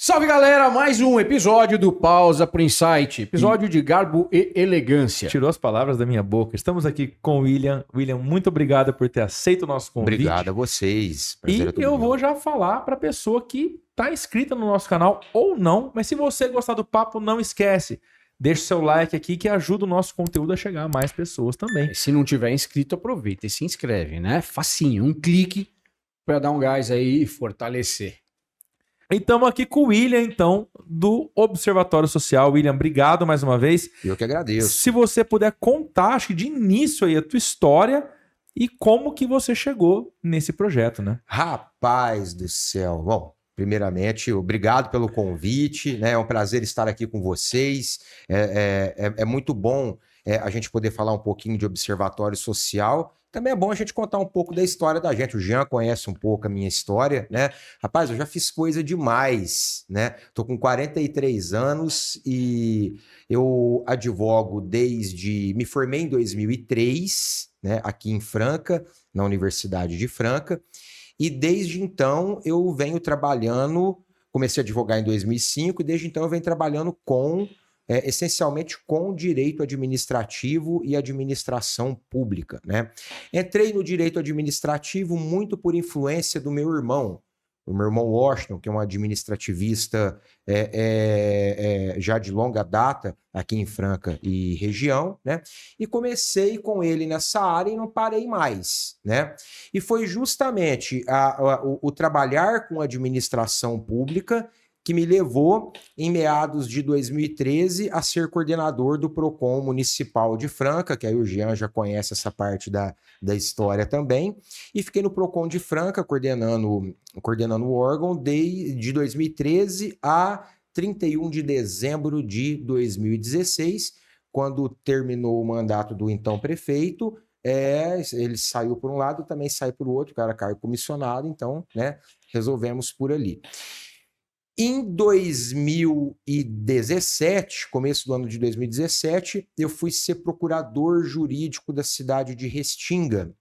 Salve, galera! Mais um episódio do Pausa pro Insight. Episódio de garbo e elegância. Tirou as palavras da minha boca. Estamos aqui com o William. William, muito obrigado por ter aceito o nosso convite. Obrigado a vocês. Prazer e eu vou já falar para a pessoa que está inscrita no nosso canal ou não, mas se você gostar do papo, não esquece. Deixa o seu like aqui que ajuda o nosso conteúdo a chegar a mais pessoas também. Se não tiver inscrito, aproveita e se inscreve, né? Facinho, um clique para dar um gás aí e fortalecer. E estamos aqui com o William, então, do Observatório Social. William, obrigado mais uma vez. Eu que agradeço. Se você puder contar, acho que de início aí, a tua história e como que você chegou nesse projeto, né? Rapaz do céu. Bom, primeiramente, obrigado pelo convite, né? É um prazer estar aqui com vocês. É muito bom a gente poder falar um pouquinho de Observatório Social. Também é bom a gente contar um pouco da história da gente. O Jean conhece um pouco a minha história, né? Rapaz, eu já fiz coisa demais, né? Tô com 43 anos e eu advogo desde... Me formei em 2003, né? Aqui em Franca, na Universidade de Franca. E desde então eu venho trabalhando... Comecei a advogar em 2005 e desde então eu venho trabalhando essencialmente com direito administrativo e administração pública, né? Entrei no direito administrativo muito por influência do meu irmão, o meu irmão Washington, que é um administrativista já de longa data aqui em Franca e região, né? E comecei com ele nessa área e não parei mais, né? E foi justamente o trabalhar com administração pública que me levou, em meados de 2013, a ser coordenador do PROCON Municipal de Franca, que aí o Jean já conhece essa parte da história também, e fiquei no PROCON de Franca, coordenando o órgão, de 2013 a 31 de dezembro de 2016, quando terminou o mandato do então prefeito. Ele saiu por um lado, também saiu por outro, o cara caiu comissionado, então, né, resolvemos por ali. Em 2017, começo do ano de 2017, eu fui ser procurador jurídico da cidade de Restinga.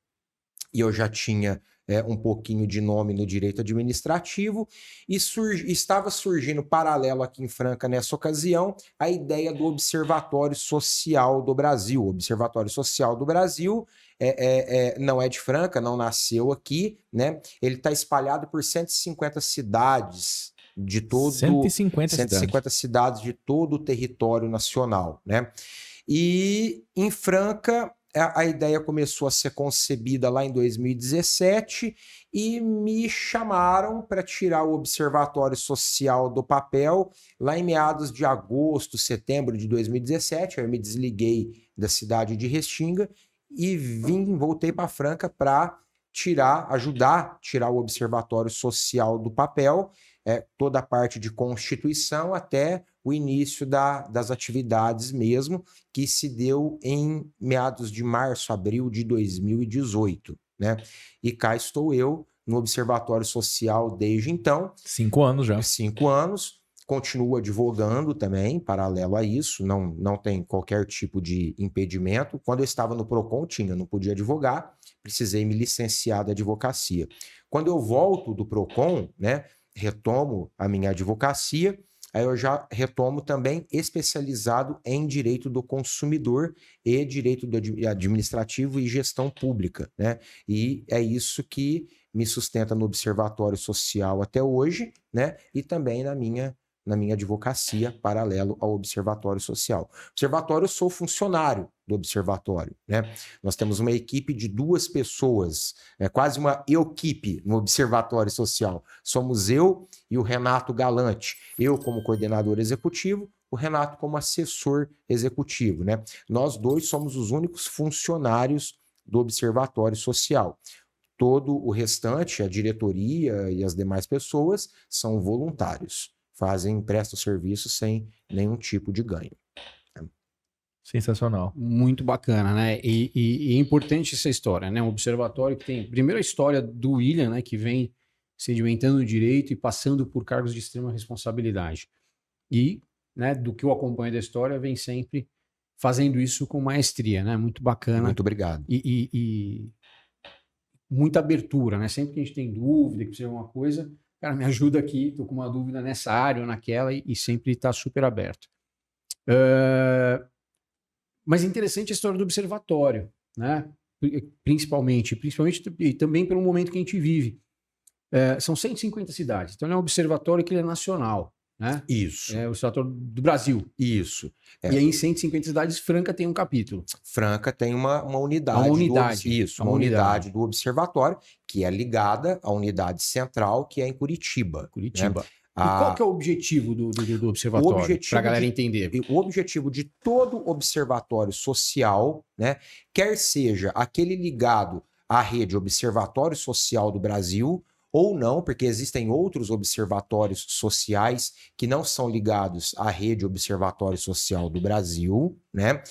E eu já tinha um pouquinho de nome no direito administrativo e estava surgindo paralelo aqui em Franca nessa ocasião a ideia do Observatório Social do Brasil. O Observatório Social do Brasil não é de Franca, não nasceu aqui, né? Ele está espalhado por 150 cidades de todo 150 cidades de todo o território nacional, né? E em Franca a ideia começou a ser concebida lá em 2017 e me chamaram para tirar o Observatório Social do papel lá em meados de agosto, setembro de 2017. Aí eu me desliguei da cidade de Restinga e voltei para Franca para ajudar a tirar o Observatório Social do papel, toda a parte de constituição até o início das atividades mesmo, que se deu em meados de março, abril de 2018, né? E cá estou eu no Observatório Social desde então. 5 anos já. 5 anos. Continuo advogando também, paralelo a isso, não tem qualquer tipo de impedimento. Quando eu estava no PROCON, não podia advogar, precisei me licenciar da advocacia. Quando eu volto do PROCON, né, retomo a minha advocacia, aí eu já retomo também especializado em direito do consumidor e direito administrativo e gestão pública, né? E é isso que me sustenta no Observatório Social até hoje, né? E também na minha advocacia, paralelo ao Observatório Social. Observatório, eu sou funcionário do Observatório, né? Nós temos uma equipe de 2 pessoas, quase uma equipe no Observatório Social. Somos eu e o Renato Galante. Eu como coordenador executivo, o Renato como assessor executivo, né? Nós 2 somos os únicos funcionários do Observatório Social. Todo o restante, a diretoria e as demais pessoas, são voluntários. Prestam serviço sem nenhum tipo de ganho. Sensacional. Muito bacana, né? E é importante essa história, né? Um observatório que tem, primeiro, a história do William, né? Que vem sedimentando o direito e passando por cargos de extrema responsabilidade. E, né, do que eu acompanho da história, vem sempre fazendo isso com maestria, né? Muito bacana. Muito obrigado. E muita abertura, né? Sempre que a gente tem dúvida, que precisa de alguma coisa, cara, me ajuda aqui, tô com uma dúvida nessa área ou naquela, e sempre está super aberto. Mas é interessante a história do observatório, né? Principalmente e também pelo momento que a gente vive. São 150 cidades, então ele é um observatório que ele é nacional, né? Isso. É o observatório do Brasil. Isso. E aí em 150 cidades, Franca tem um capítulo. Franca tem uma unidade. Uma unidade. Isso, uma unidade do observatório, que é ligada à unidade central, que é em Curitiba. Curitiba. Né? E qual que é o objetivo do observatório? Para a galera entender. O objetivo de todo observatório social, né, quer seja aquele ligado à rede Observatório Social do Brasil, ou não, porque existem outros observatórios sociais que não são ligados à rede Observatório Social do Brasil, né?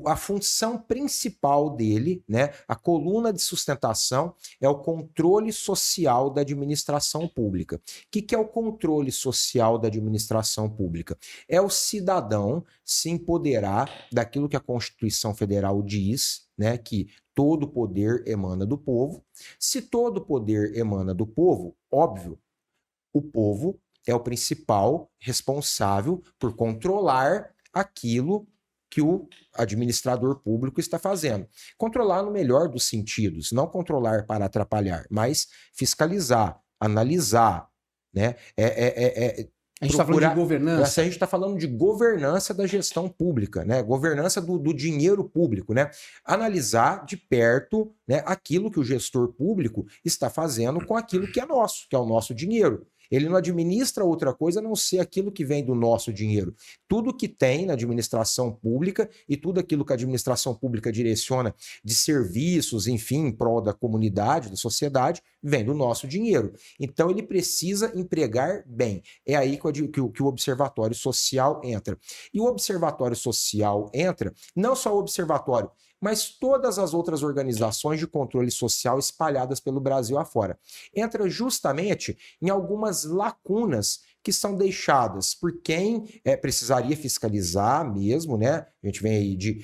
A função principal dele, né? A coluna de sustentação é o controle social da administração pública. O que é o controle social da administração pública? É o cidadão se empoderar daquilo que a Constituição Federal diz, né? Que todo poder emana do povo. Se todo poder emana do povo, óbvio, o povo é o principal responsável por controlar aquilo que o administrador público está fazendo. Controlar no melhor dos sentidos, não controlar para atrapalhar, mas fiscalizar, analisar, né? A gente está falando de governança. A gente está falando de governança da gestão pública, né? Governança do dinheiro público, né? Analisar de perto, né, aquilo que o gestor público está fazendo com aquilo que é nosso, que é o nosso dinheiro. Ele não administra outra coisa a não ser aquilo que vem do nosso dinheiro. Tudo que tem na administração pública e tudo aquilo que a administração pública direciona de serviços, enfim, em prol da comunidade, da sociedade, vem do nosso dinheiro. Então ele precisa empregar bem. É aí que o observatório social entra. E o observatório social entra, não só o observatório, mas todas as outras organizações de controle social espalhadas pelo Brasil afora. Entra justamente em algumas lacunas que são deixadas por quem precisaria fiscalizar mesmo, né? A gente vem aí de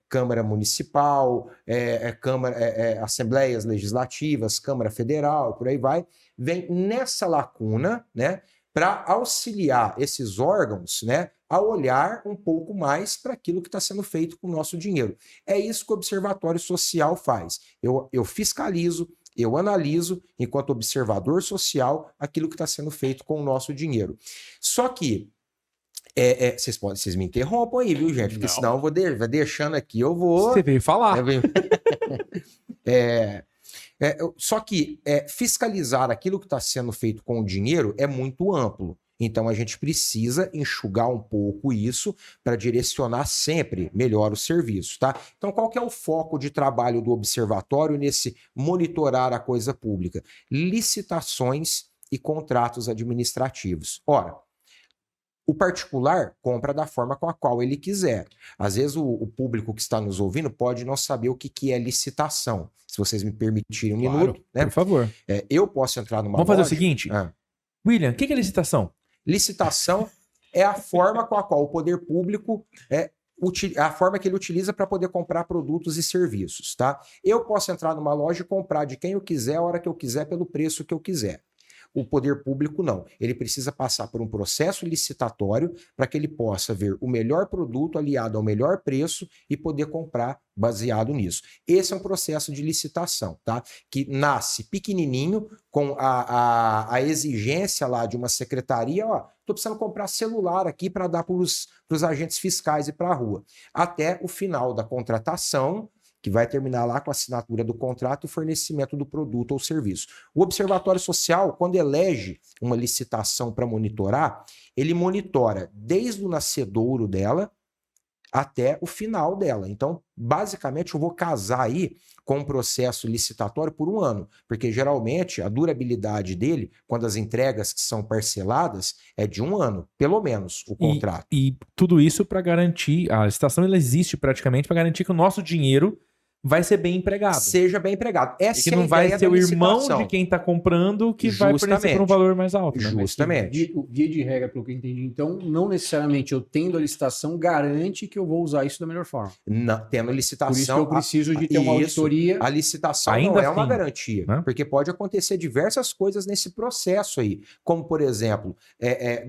Câmara Municipal, Assembleias Legislativas, Câmara Federal, por aí vai. Vem nessa lacuna, né? Para auxiliar esses órgãos, né, a olhar um pouco mais para aquilo que está sendo feito com o nosso dinheiro. É isso que o Observatório Social faz. Eu fiscalizo, eu analiso, enquanto observador social, aquilo que está sendo feito com o nosso dinheiro. Só que vocês me interrompam aí, viu, gente? Porque senão eu vou deixando aqui, eu vou... Você veio falar. Só que fiscalizar aquilo que está sendo feito com o dinheiro é muito amplo. Então a gente precisa enxugar um pouco isso para direcionar sempre melhor o serviço, tá? Então qual que é o foco de trabalho do observatório nesse monitorar a coisa pública? Licitações e contratos administrativos. Ora, o particular compra da forma com a qual ele quiser. Às vezes o público que está nos ouvindo pode não saber o que é licitação. Se vocês me permitirem um minuto, né? Por favor. Eu posso entrar numa Vamos fazer loja... o seguinte. William, o que é licitação? Licitação é a forma com a qual o poder público a forma que ele utiliza para poder comprar produtos e serviços, tá? Eu posso entrar numa loja e comprar de quem eu quiser, a hora que eu quiser, pelo preço que eu quiser. O poder público não. Ele precisa passar por um processo licitatório para que ele possa ver o melhor produto aliado ao melhor preço e poder comprar baseado nisso. Esse é um processo de licitação, tá? Que nasce pequenininho com a exigência lá de uma secretaria, tô precisando comprar celular aqui para dar para os agentes fiscais e para a rua. Até o final da contratação, que vai terminar lá com a assinatura do contrato e o fornecimento do produto ou serviço. O Observatório Social, quando elege uma licitação para monitorar, ele monitora desde o nascedouro dela até o final dela. Então, basicamente, eu vou casar aí com um processo licitatório por 1 ano, porque geralmente a durabilidade dele, quando as entregas que são parceladas, é de 1 ano, pelo menos, o contrato. E tudo isso para garantir, a licitação ela existe praticamente para garantir que o nosso dinheiro vai ser bem empregado. Seja bem empregado. Essa E que é a não vai ideia ser da o irmão licitação. de quem está comprando que vai fornecer Justamente. por um valor mais alto. Né? Justamente. Via de regra, pelo que eu entendi, então, não necessariamente eu tendo a licitação garante que eu vou usar isso da melhor forma. Não, tendo licitação... Por isso que eu preciso de ter uma auditoria. A licitação Ainda não é uma assim, garantia, né? porque pode acontecer diversas coisas nesse processo aí, como, por exemplo,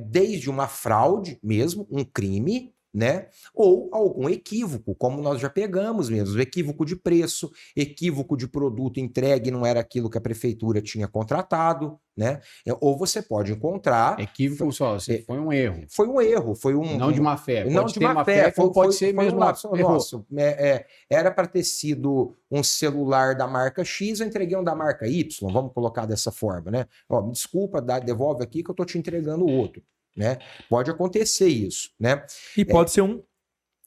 desde uma fraude mesmo, um crime, né? Ou algum equívoco, como nós já pegamos mesmo, equívoco de preço, equívoco de produto entregue não era aquilo que a prefeitura tinha contratado, né? Ou você pode encontrar... Equívoco só, foi um erro. Foi um erro, foi um... Não de má fé. Não Pode de ter má má fé, como pode ser foi mesmo um lapso errou. nosso. Era para ter sido um celular da marca X, eu entreguei um da marca Y, vamos colocar dessa forma, né? Ó, me desculpa, devolve aqui que eu tô te entregando outro, né? Pode acontecer isso, né? E pode ser um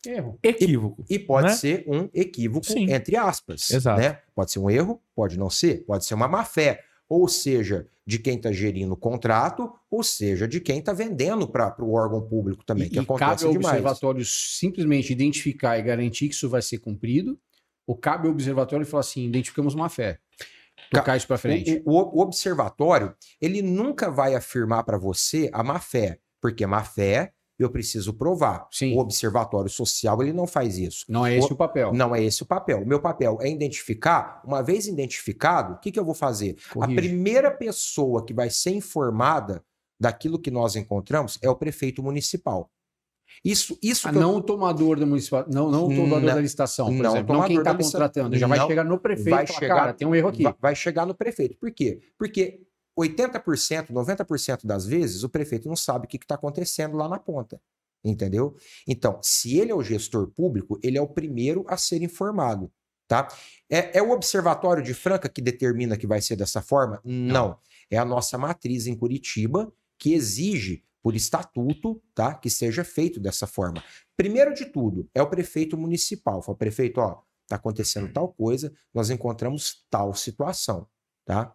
Erro. equívoco. E pode né? ser um equívoco, Sim. entre aspas. Exato. Né? Pode ser um erro, pode não ser, pode ser uma má fé. Ou seja, de quem está gerindo o contrato, ou seja, de quem está vendendo para o órgão público também, que E cabe acontece ao demais. observatório simplesmente identificar e garantir que isso vai ser cumprido, ou cabe ao observatório falar assim, identificamos má fé. Tocar isso para frente. O observatório, ele nunca vai afirmar para você a má fé, porque má fé eu preciso provar. Sim. O observatório social, ele não faz isso. Não é esse o papel. Não é esse o papel. O meu papel é identificar. Uma vez identificado, o que eu vou fazer? Corrige. A primeira pessoa que vai ser informada daquilo que nós encontramos é o prefeito municipal. Isso não o tomador da municipal, não o tomador da licitação, por exemplo, não quem está contratando, já vai chegar no prefeito e falar, cara, tem um erro aqui. Vai chegar no prefeito. Por quê? Porque 80%, 90% das vezes, o prefeito não sabe o que está acontecendo lá na ponta. Entendeu? Então, se ele é o gestor público, ele é o primeiro a ser informado. Tá? É o Observatório de Franca que determina que vai ser dessa forma? Não. É a nossa matriz em Curitiba que exige, por estatuto, tá, que seja feito dessa forma. Primeiro de tudo, é o prefeito municipal. Fala, prefeito, ó, tá acontecendo tal coisa, nós encontramos tal situação. Tá?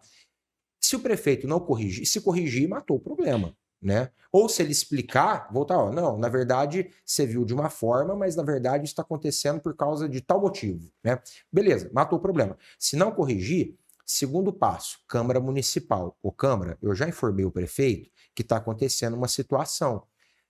Se o prefeito não corrigir, se corrigir, matou o problema, né? Ou se ele explicar, voltar, ó, não, na verdade você viu de uma forma, mas na verdade isso está acontecendo por causa de tal motivo, né? Beleza, matou o problema. Se não corrigir, segundo passo, Câmara Municipal. Ô Câmara, eu já informei o prefeito que está acontecendo uma situação.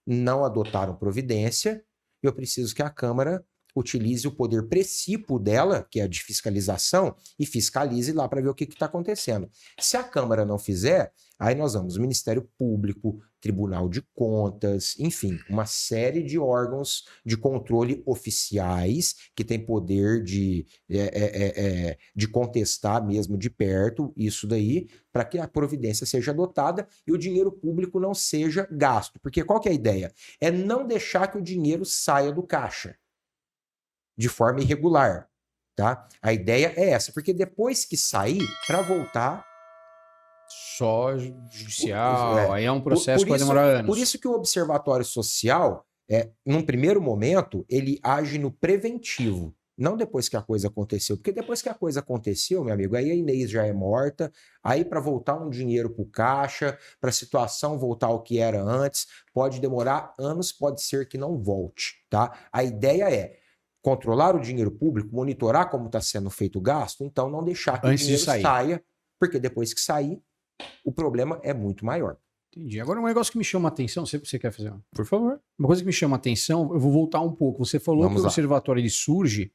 Não adotaram providência, eu preciso que a Câmara utilize o poder precípio dela, que é a de fiscalização, e fiscalize lá para ver o que está acontecendo. Se a Câmara não fizer, aí nós vamos Ministério Público, Tribunal de Contas, enfim, uma série de órgãos de controle oficiais que têm poder de contestar mesmo de perto isso daí, para que a providência seja adotada e o dinheiro público não seja gasto. Porque qual que é a ideia? É não deixar que o dinheiro saia do caixa de forma irregular, tá? A ideia é essa, porque depois que sair, para voltar... Só judicial, aí é um processo que vai demorar anos. Por isso que o Observatório Social, num primeiro momento, ele age no preventivo, não depois que a coisa aconteceu. Porque depois que a coisa aconteceu, meu amigo, aí a Inês já é morta, aí para voltar um dinheiro para o caixa, para a situação voltar ao que era antes, pode demorar anos, pode ser que não volte, tá? A ideia é controlar o dinheiro público, monitorar como está sendo feito o gasto, então não deixar que antes o dinheiro de sair. saia, porque depois que sair, o problema é muito maior. Entendi. Agora um negócio que me chama a atenção, sei o que você quer fazer. Por favor. Uma coisa que me chama a atenção, eu vou voltar um pouco. Você falou Vamos que o lá. observatório ele surge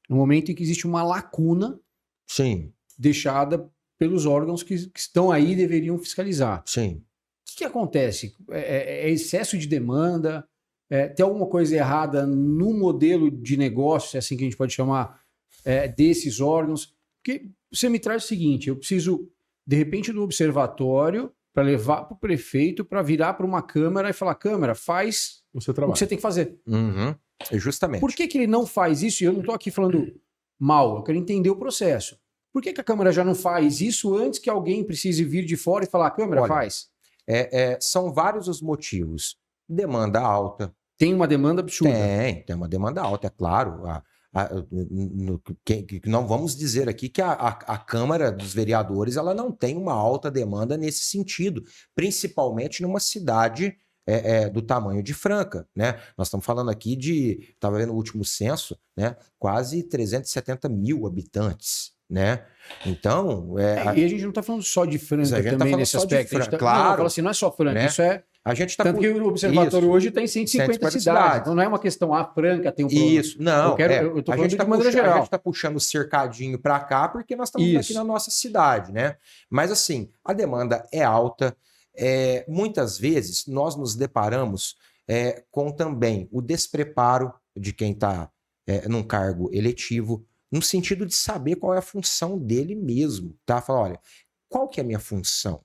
no momento em que existe uma lacuna Sim, deixada pelos órgãos que estão aí e deveriam fiscalizar. sim. O que acontece? É excesso de demanda? Tem alguma coisa errada no modelo de negócio, se é assim que a gente pode chamar, desses órgãos? Porque você me traz o seguinte, eu preciso, de repente, do observatório para levar para o prefeito, para virar para uma Câmara e falar, Câmara, faz O seu o trabalho. que você tem que fazer. Uhum. Justamente. Por que ele não faz isso? E eu não estou aqui falando mal, eu quero entender o processo. Por que a Câmara já não faz isso antes que alguém precise vir de fora e falar, Câmara, Olha, faz? São vários os motivos. Demanda alta. Tem uma demanda absurda. Tem uma demanda alta, é claro. Não vamos dizer aqui que a Câmara dos Vereadores ela não tem uma alta demanda nesse sentido, principalmente numa cidade do tamanho de Franca, né? Nós estamos falando aqui estava vendo o último censo, né? Quase 370 mil habitantes, né? Então... E a gente não está falando só de Franca a gente também tá nesse falando só de aspecto. Franca, Não, claro. fala assim, não é só Franca, Né? isso é... A gente tá Tanto que o observatório isso, hoje está em 150 cidades. Então não é uma questão, Franca tem um problema. Isso, não. Eu tô falando de maneira geral. A gente está puxando o cercadinho para cá porque nós estamos aqui na nossa cidade, né? Mas assim, a demanda é alta. Muitas vezes nós nos deparamos com também o despreparo de quem está num cargo eletivo, no sentido de saber qual é a função dele mesmo, tá? Falar, olha, qual que é a minha função?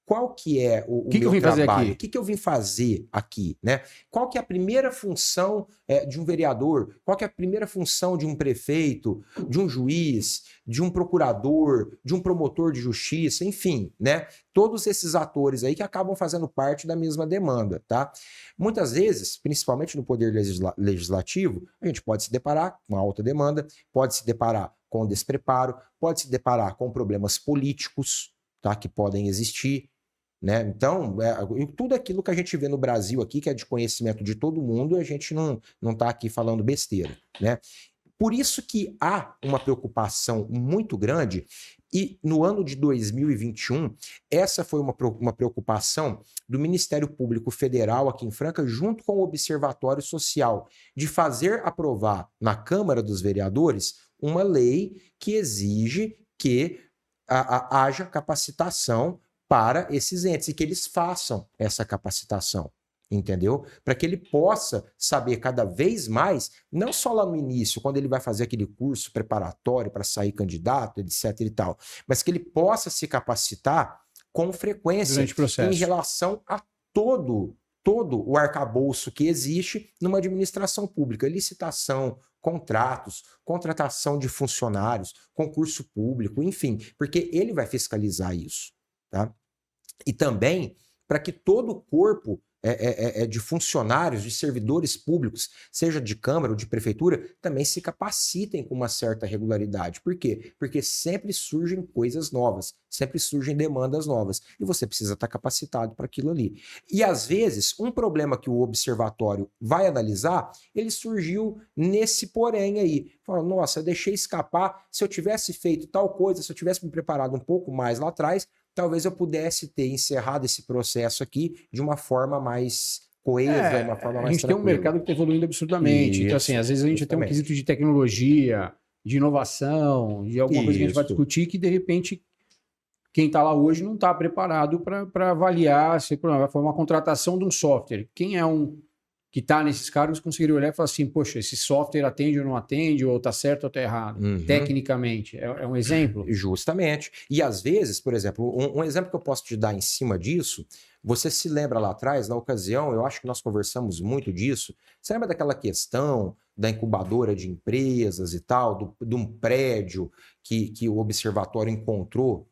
Qual que é o meu trabalho? O que eu vim fazer aqui, né? Qual que é a primeira função de um vereador? Qual que é a primeira função de um prefeito, de um juiz, de um procurador, de um promotor de justiça, enfim, né? Todos esses atores aí que acabam fazendo parte da mesma demanda, tá? Muitas vezes, principalmente no poder legislativo, a gente pode se deparar com alta demanda, pode se deparar com despreparo, pode se deparar com problemas políticos, tá? Que podem existir. Né? Então, tudo aquilo que a gente vê no Brasil aqui, que é de conhecimento de todo mundo, a gente não está aqui falando besteira. Né? Por isso que há uma preocupação muito grande, e no ano de 2021, essa foi uma preocupação do Ministério Público Federal aqui em Franca, junto com o Observatório Social, de fazer aprovar na Câmara dos Vereadores uma lei que exige que haja capacitação para esses entes e que eles façam essa capacitação, entendeu? Para que ele possa saber cada vez mais, não só lá no início, quando ele vai fazer aquele curso preparatório para sair candidato, etc e tal, mas que ele possa se capacitar com frequência em relação a todo o arcabouço que existe numa administração pública, licitação, contratos, contratação de funcionários, concurso público, enfim, porque ele vai fiscalizar isso. Tá? E também para que todo o corpo de funcionários, de servidores públicos, seja de Câmara ou de Prefeitura, também se capacitem com uma certa regularidade. Por quê? Porque sempre surgem coisas novas, sempre surgem demandas novas, e você precisa estar capacitado para aquilo ali. E às vezes, um problema que o observatório vai analisar, ele surgiu nesse porém aí. Fala, nossa, eu deixei escapar, se eu tivesse feito tal coisa, se eu tivesse me preparado um pouco mais lá atrás, talvez eu pudesse ter encerrado esse processo aqui de uma forma mais coesa, uma forma mais tranquila. A gente tem um mercado que está evoluindo absurdamente. Então, assim, às vezes a gente tem um quesito de tecnologia, de inovação, de alguma coisa que a gente vai discutir que, de repente, quem está lá hoje não está preparado para avaliar se vai for uma contratação de um software. Quem é que está nesses cargos conseguiria olhar e falar assim, poxa, esse software atende ou não atende, ou está certo ou está errado, tecnicamente. É um exemplo? Justamente. E às vezes, por exemplo, um exemplo que eu posso te dar em cima disso, você se lembra lá atrás, na ocasião, eu acho que nós conversamos muito disso, você lembra daquela questão da incubadora de empresas e tal, de um prédio que o observatório encontrou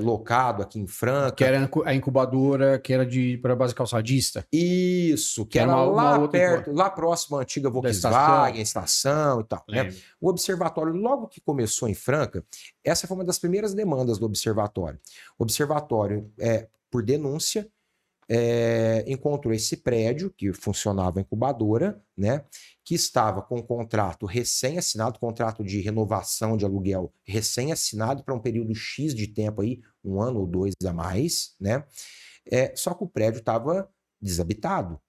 locado aqui em Franca. Que era a incubadora que era para base calçadista. Isso, que era lá perto, lá próximo à antiga Volkswagen, estação e tal. Né? O observatório, logo que começou em Franca, essa foi uma das primeiras demandas do observatório. O observatório, por denúncia, encontrou esse prédio que funcionava a incubadora, né, que estava com um contrato recém-assinado, contrato de renovação de aluguel recém-assinado para um período X de tempo aí, 1 ano ou 2 a mais, né? Só que o prédio estava desabitado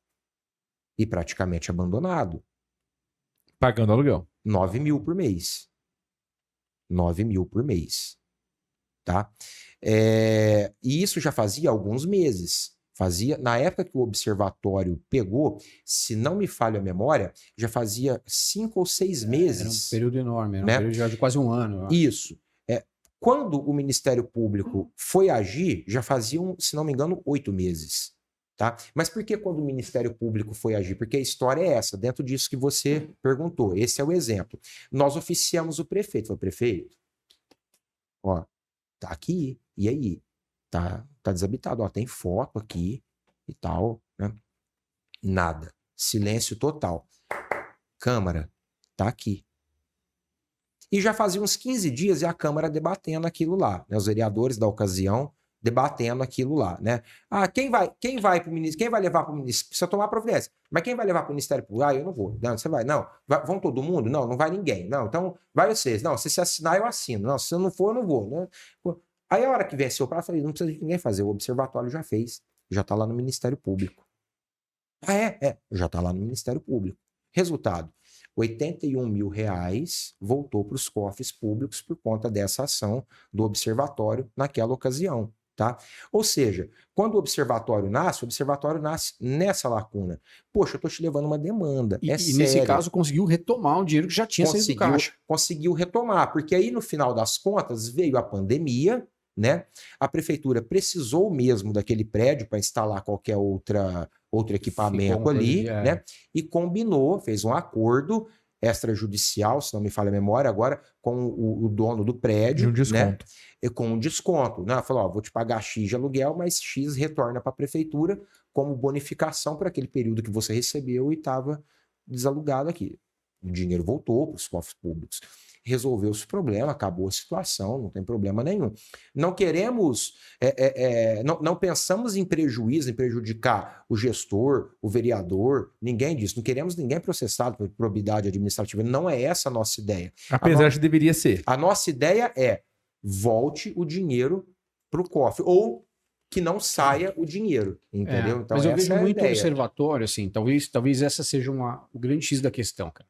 e praticamente abandonado. Pagando aluguel. 9 mil por mês. 9 mil por mês. Tá? E isso já fazia alguns meses. Na época que o observatório pegou, se não me falha a memória, já fazia 5 ou 6 meses. Era um período enorme, era né? um período já de quase 1 ano. Isso. Quando o Ministério Público foi agir, já faziam, se não me engano, 8 meses. Tá? Mas por que quando o Ministério Público foi agir? Porque a história é essa, dentro disso que você perguntou. Esse é o exemplo. Nós oficiamos o prefeito. Falei, prefeito, ó, tá aqui, e aí? Tá desabitado, ó, tem foto aqui e tal, né? Nada. Silêncio total. Câmara, tá aqui. E já fazia uns 15 dias e a Câmara debatendo aquilo lá, né? Os vereadores da ocasião debatendo aquilo lá, né? Ah, quem vai para o ministério, quem vai levar para o ministério? Precisa tomar providência. Mas quem vai levar para o Ministério Público? Ah, eu não vou. Não, você vai. Não. Vão todo mundo? Não, não vai ninguém. Não, então vai vocês. Não, se assinar, eu assino. Não, se eu não for, eu não vou. Né? Aí a hora que venceu o prazo, eu falei, não precisa de ninguém fazer. O observatório já fez. Já está lá no Ministério Público. Ah, já está lá no Ministério Público. Resultado, R$81 mil voltou para os cofres públicos por conta dessa ação do observatório naquela ocasião. Tá? Ou seja, quando o observatório nasce nessa lacuna. Poxa, eu estou te levando uma demanda. E sério. nesse caso conseguiu retomar um dinheiro que já tinha saído do caixa. Conseguiu retomar, porque aí no final das contas veio a pandemia, né? A prefeitura precisou mesmo daquele prédio para instalar qualquer outro equipamento ali, né? E combinou, fez um acordo extrajudicial, se não me falha a memória agora, com o dono do prédio. De um desconto. Né? E com um desconto. Né? Falou, ó, vou te pagar X de aluguel, mas X retorna para a prefeitura como bonificação para aquele período que você recebeu e estava desalugado aqui. O dinheiro voltou para os cofres públicos. Resolveu-se o problema, acabou a situação, não tem problema nenhum. Não queremos, não pensamos em prejuízo, em prejudicar o gestor, o vereador, ninguém disso. Não queremos ninguém processado por probidade administrativa. Não é essa a nossa ideia. Apesar de deveria ser. A nossa ideia é volte o dinheiro para o cofre, ou que não saia o dinheiro, entendeu? Então, mas eu vejo muito ideia. observatório, assim, talvez essa seja o grande X da questão, cara.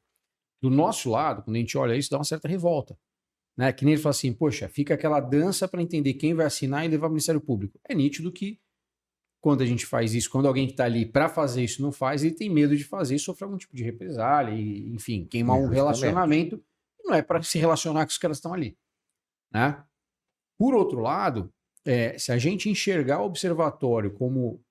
Do nosso lado, quando a gente olha isso, dá uma certa revolta. Né? Que nem ele fala assim, poxa, fica aquela dança para entender quem vai assinar e levar para o Ministério Público. É nítido que quando a gente faz isso, quando alguém que está ali para fazer isso não faz, ele tem medo de fazer e sofrer algum tipo de represália, e, enfim, queimar um relacionamento. Não é para se relacionar com os caras que estão ali. Né? Por outro lado, se a gente enxergar o observatório como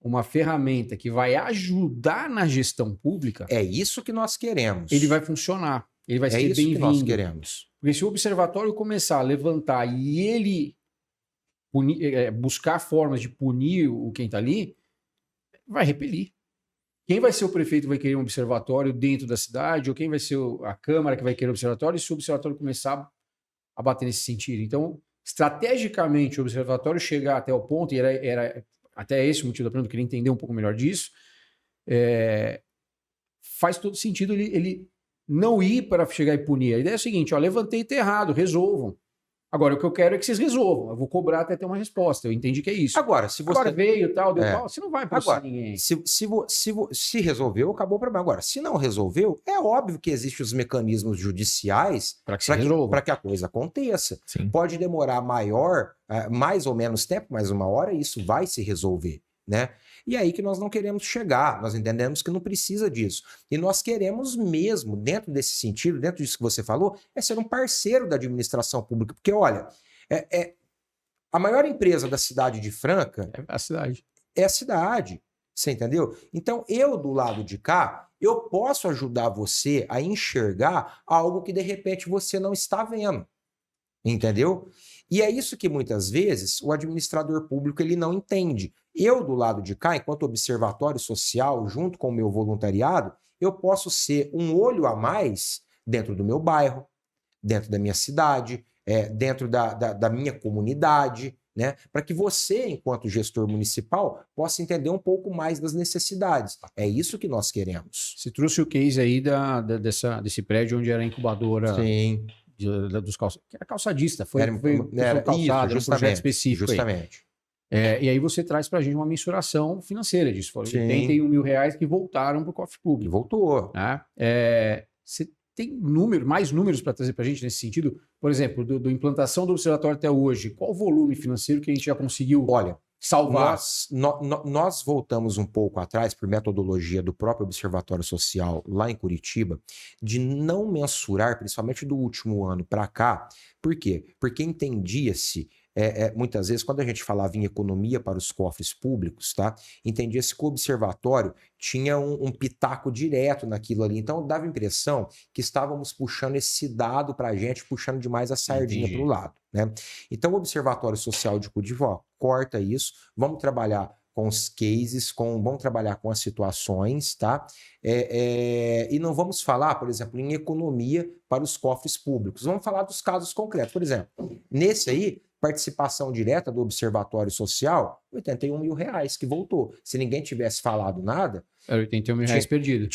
uma ferramenta que vai ajudar na gestão pública... É isso que nós queremos. Ele vai funcionar. Ele vai ser bem-vindo. É isso que nós queremos. Porque se o observatório começar a levantar e ele buscar formas de punir quem está ali, vai repelir. Quem vai ser o prefeito que vai querer um observatório dentro da cidade, ou quem vai ser a Câmara que vai querer um observatório, se o observatório começar a bater nesse sentido. Então, estrategicamente, o observatório chegar até o ponto, e era até esse o motivo da pergunta, eu queria entender um pouco melhor disso, faz todo sentido ele não ir para chegar e punir. A ideia é a seguinte, ó, levantei e tá errado, resolvam. Agora, o que eu quero é que vocês resolvam. Eu vou cobrar até ter uma resposta. Eu entendi que é isso. Agora, se você... Agora veio e tal, deu pau, você não vai processar ninguém. Se resolveu, acabou o problema. Agora, se não resolveu, é óbvio que existem os mecanismos judiciais para que a coisa aconteça. Sim. Pode demorar mais ou menos tempo, mas uma hora isso vai se resolver, né? E aí que nós não queremos chegar, nós entendemos que não precisa disso. E nós queremos mesmo, dentro desse sentido, dentro disso que você falou, ser um parceiro da administração pública. Porque, olha, a maior empresa da cidade de Franca... É a cidade. É a cidade, você entendeu? Então, eu, do lado de cá, eu posso ajudar você a enxergar algo que, de repente, você não está vendo. Entendeu? E é isso que, muitas vezes, o administrador público ele não entende. Eu, do lado de cá, enquanto observatório social, junto com o meu voluntariado, eu posso ser um olho a mais dentro do meu bairro, dentro da minha cidade, dentro da minha comunidade, né? Para que você, enquanto gestor municipal, possa entender um pouco mais das necessidades. É isso que nós queremos. Você trouxe o case aí desse prédio onde era a incubadora... Sim. Dos que era calçadista, foi era calçado, isso, um projeto específico. Justamente. E aí você traz para a gente uma mensuração financeira disso. Foram R$81 mil que voltaram para o cofre público. E voltou. Né? Você tem mais números para trazer para a gente nesse sentido? Por exemplo, do implantação do observatório até hoje, qual o volume financeiro que a gente já conseguiu salvar? Nós voltamos um pouco atrás, por metodologia do próprio Observatório Social lá em Curitiba, de não mensurar, principalmente do último ano para cá. Por quê? Porque entendia-se, muitas vezes, quando a gente falava em economia para os cofres públicos, tá? Entendia-se que o observatório tinha um pitaco direto naquilo ali. Então, dava a impressão que estávamos puxando esse dado para a gente, puxando demais a sardinha para o lado, né? Então, o Observatório Social de Curitiba, corta isso, vamos trabalhar com os cases, vamos trabalhar com as situações, tá? E não vamos falar, por exemplo, em economia para os cofres públicos. Vamos falar dos casos concretos. Por exemplo, nesse aí, Participação direta do Observatório Social, R$81 mil que voltou. Se ninguém tivesse falado nada... Era R$81 mil perdido.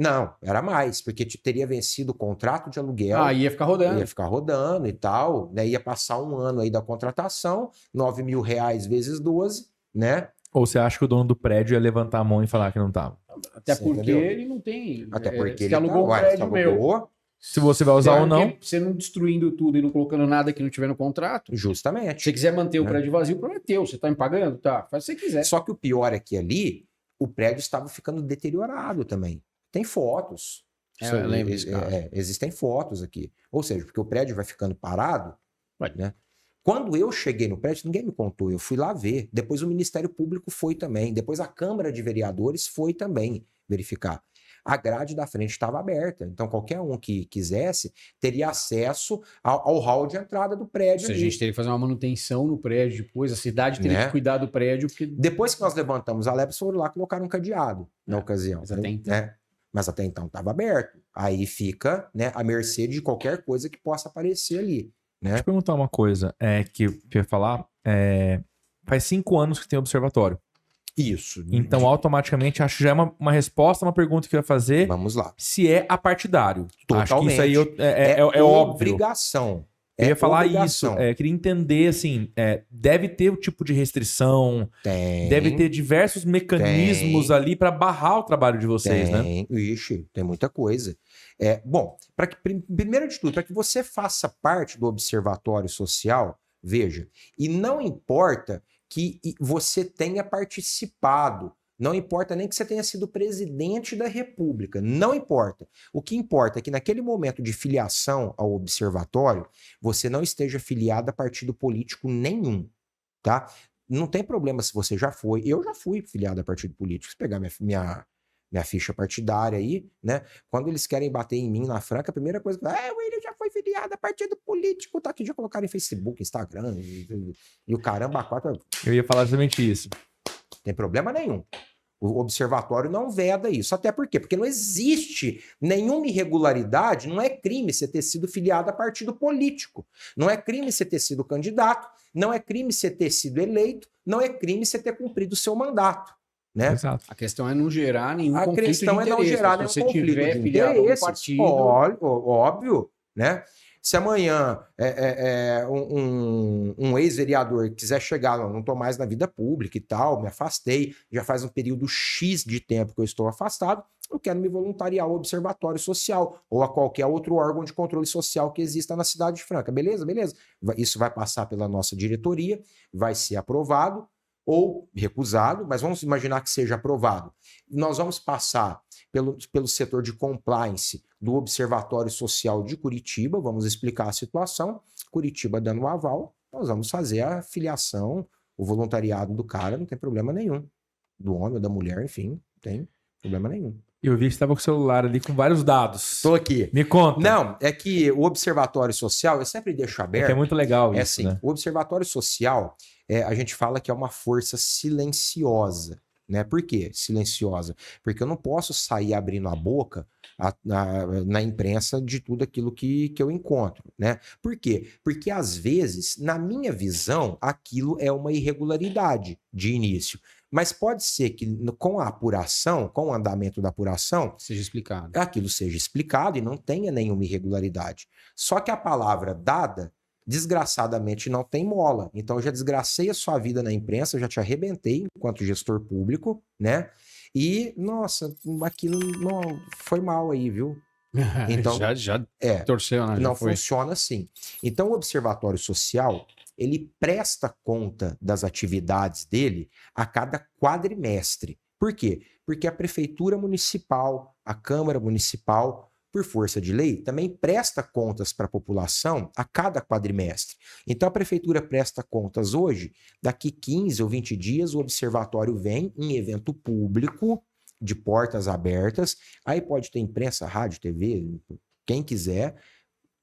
Não, era mais, porque teria vencido o contrato de aluguel. Ia ficar rodando. Ia ficar rodando e tal, né? Ia passar um ano aí da contratação, R$9 mil vezes 12, né? Ou você acha que o dono do prédio ia levantar a mão e falar que não tava? Até Você porque entendeu? ele não tem... Até porque ele alugou um prédio meu. Se você vai usar ou não. Você não destruindo tudo e não colocando nada que não tiver no contrato. Justamente. Se você quiser manter o prédio vazio, o problema é teu. Você tá me pagando? Tá, faz o que você quiser. Só que o pior é que ali, o prédio estava ficando deteriorado também. Tem fotos. Eu lembro desse caso. Existem fotos aqui. Ou seja, porque o prédio vai ficando parado, Vai. né? Quando eu cheguei no prédio, ninguém me contou, eu fui lá ver. Depois o Ministério Público foi também. Depois a Câmara de Vereadores foi também verificar. A grade da frente estava aberta. Então, qualquer um que quisesse teria acesso ao hall de entrada do prédio. A gente teria que fazer uma manutenção no prédio depois, a cidade teria que cuidar do prédio. Porque... Depois que nós levantamos a LEPS, foram lá e colocaram um cadeado na ocasião. Mas até então. Né? Mas até então estava aberto. Aí fica, né, à mercê de qualquer coisa que possa aparecer ali. Né? Deixa eu perguntar uma coisa que eu ia falar. Faz 5 anos que tem observatório. Isso. Então, automaticamente, acho que já é uma resposta a uma pergunta que eu ia fazer. Vamos lá. Se é apartidário. Totalmente. Acho que isso aí é óbvio. Obrigação. Eu ia falar isso. Eu queria entender, assim, deve ter o tipo de restrição, deve ter diversos mecanismos ali para barrar o trabalho de vocês, né? Ixi, tem muita coisa. Bom, primeiro de tudo, para que você faça parte do Observatório Social, veja, e não importa que você tenha participado, não importa nem que você tenha sido presidente da República, não importa. O que importa é que naquele momento de filiação ao observatório, você não esteja filiado a partido político nenhum, tá? Não tem problema se você já foi. Eu já fui filiado a partido político. Se pegar minha ficha partidária aí, né? Quando eles querem bater em mim na Franca, a primeira coisa que o William já foi filiado a partido político, tá aqui, já colocaram em Facebook, Instagram e o caramba, a quatro. Eu ia falar exatamente isso. Não tem problema nenhum. O observatório não veda isso. Até por quê? Porque não existe nenhuma irregularidade, não é crime você ter sido filiado a partido político. Não é crime você ter sido candidato, não é crime você ter sido eleito, não é crime você ter cumprido o seu mandato. Né? Exato. A questão é não gerar nenhum conflito de interesse. A questão é não gerar nenhum conflito de interesse. Partido... Óbvio, né? Se amanhã um ex-vereador quiser chegar, não estou mais na vida pública e tal, me afastei, já faz um período X de tempo que eu estou afastado, eu quero me voluntariar ao Observatório Social ou a qualquer outro órgão de controle social que exista na cidade de Franca. Beleza? Beleza. Isso vai passar pela nossa diretoria, vai ser aprovado ou recusado, mas vamos imaginar que seja aprovado. Nós vamos passar pelo setor de compliance do Observatório Social de Curitiba, vamos explicar a situação, Curitiba dando o aval, nós vamos fazer a filiação, o voluntariado do cara, não tem problema nenhum. Do homem ou da mulher, enfim, não tem problema nenhum. Eu vi que você estava com o celular ali com vários dados. Estou aqui. Me conta. Não, é que o Observatório Social, eu sempre deixo aberto. É muito legal isso, assim, né? O Observatório Social, a gente fala que é uma força silenciosa. Né? Por quê silenciosa? Porque eu não posso sair abrindo a boca na imprensa de tudo aquilo que eu encontro. Né? Por quê? Porque, às vezes, na minha visão, aquilo é uma irregularidade de início. Mas pode ser que com a apuração, com o andamento da apuração, seja explicado. Aquilo seja explicado e não tenha nenhuma irregularidade. Só que a palavra dada, desgraçadamente, não tem mola. Então, eu já desgracei a sua vida na imprensa, eu já te arrebentei enquanto gestor público, né? E, nossa, aquilo não foi mal aí, viu? Então, já torceu, né? Não funciona assim. Então, o Observatório Social, ele presta conta das atividades dele a cada quadrimestre. Por quê? Porque a Prefeitura Municipal, a Câmara Municipal, por força de lei, também presta contas para a população a cada quadrimestre. Então, a Prefeitura presta contas hoje, daqui 15 ou 20 dias, o Observatório vem em evento público, de portas abertas, aí pode ter imprensa, rádio, TV, quem quiser,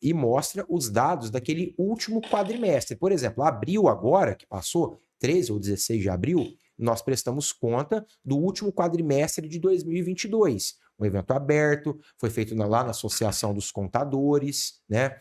e mostra os dados daquele último quadrimestre. Por exemplo, abril agora, que passou, 13 ou 16 de abril, nós prestamos conta do último quadrimestre de 2022. Um evento aberto, foi feito lá na Associação dos Contadores, né?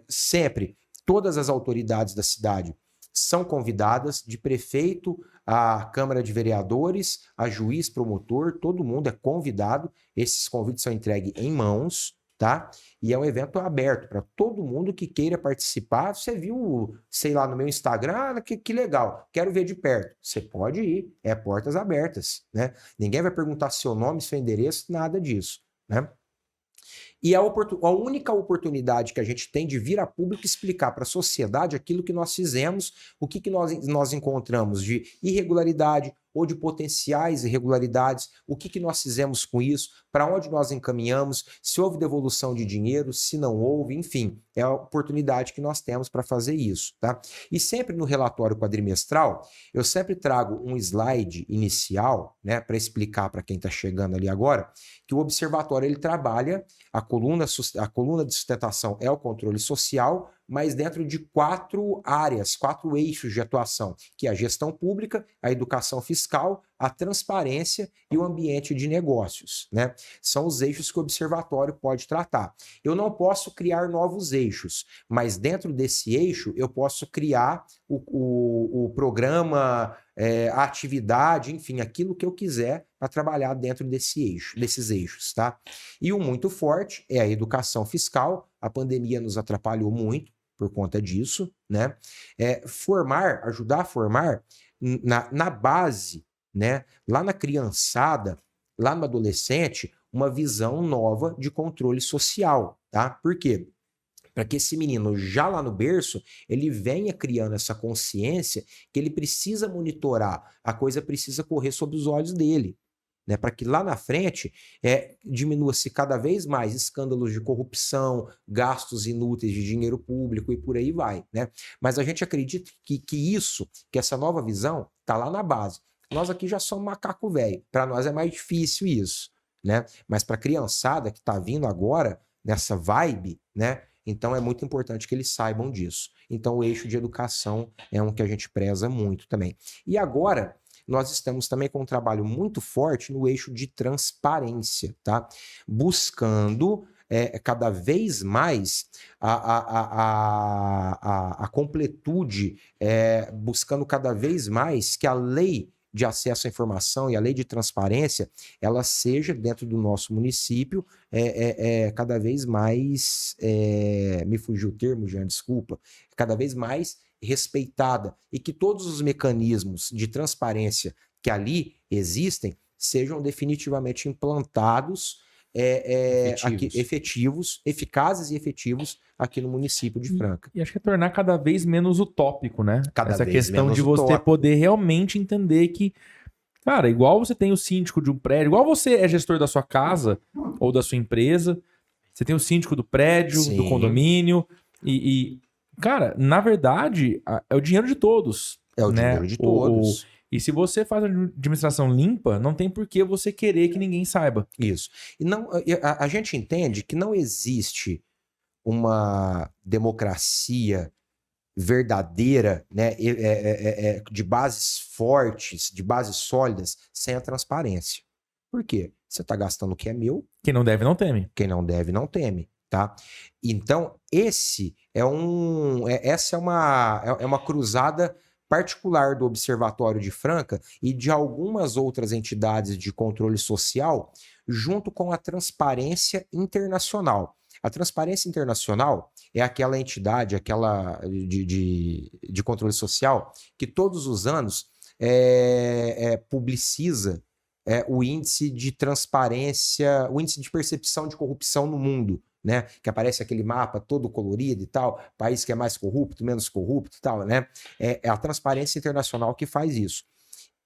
Sempre Todas as autoridades da cidade são convidadas, de prefeito à Câmara de Vereadores, a juiz, promotor, todo mundo é convidado. Esses convites são entregues em mãos, tá? E é um evento aberto para todo mundo que queira participar. Você viu, sei lá, no meu Instagram, que legal, quero ver de perto. Você pode ir, é portas abertas, né? Ninguém vai perguntar seu nome, seu endereço, nada disso, né? E a única oportunidade que a gente tem de vir a público explicar para a sociedade aquilo que nós fizemos, o que nós encontramos de irregularidade ou de potenciais irregularidades, o que nós fizemos com isso, para onde nós encaminhamos, se houve devolução de dinheiro, se não houve, enfim, é a oportunidade que nós temos para fazer isso, tá? E sempre no relatório quadrimestral, eu sempre trago um slide inicial, né, para explicar para quem está chegando ali agora, que o observatório ele trabalha, a coluna de sustentação é o controle social, mas dentro de 4 áreas, 4 eixos de atuação, que é a gestão pública, a educação fiscal, a transparência e o ambiente de negócios, né? São os eixos que o observatório pode tratar. Eu não posso criar novos eixos, mas dentro desse eixo eu posso criar o programa, a atividade, enfim, aquilo que eu quiser para trabalhar dentro desses eixos, tá? E o muito forte é a educação fiscal. A pandemia nos atrapalhou muito por conta disso, né? Ajudar a formar na base, né? Lá na criançada, lá no adolescente, uma visão nova de controle social, tá? Por quê? Para que esse menino, já lá no berço, ele venha criando essa consciência que ele precisa monitorar, a coisa precisa correr sob os olhos dele, né? Para que lá na frente diminua-se cada vez mais escândalos de corrupção, gastos inúteis de dinheiro público e por aí vai, né? Mas a gente acredita que essa nova visão está lá na base. Nós aqui já somos macaco velho, para nós é mais difícil isso, né? Mas para a criançada que está vindo agora nessa vibe, né? Então é muito importante que eles saibam disso. Então o eixo de educação é um que a gente preza muito também. E agora nós estamos também com um trabalho muito forte no eixo de transparência, tá? Buscando cada vez mais a completude, buscando cada vez mais que a lei de acesso à informação e a lei de transparência, ela seja dentro do nosso município cada vez mais, me fugiu o termo, Jean, desculpa, cada vez mais respeitada e que todos os mecanismos de transparência que ali existem sejam definitivamente implantados, efetivos, eficazes e efetivos aqui no município de Franca. E acho que é tornar cada vez menos utópico, né? Essa questão de você poder realmente entender que, cara, igual você tem o síndico de um prédio, igual você é gestor da sua casa ou da sua empresa, você tem o síndico do prédio, Sim. do condomínio cara, na verdade, é o dinheiro de todos. É o dinheiro de todos. E se você faz uma administração limpa, não tem por que você querer que ninguém saiba. Isso. E a gente entende que não existe uma democracia verdadeira, né, de bases fortes, de bases sólidas, sem a transparência. Por quê? Você está gastando o que é meu. Quem não deve, não teme. Quem não deve, não teme. Tá? Então, essa é uma cruzada particular do Observatório de Franca e de algumas outras entidades de controle social, junto com a Transparência Internacional. A Transparência Internacional é aquela entidade, aquela de controle social, que todos os anos publiciza o índice de transparência, o índice de percepção de corrupção no mundo, né? Que aparece aquele mapa todo colorido e tal, país que é mais corrupto, menos corrupto e tal, né? É a Transparência Internacional que faz isso.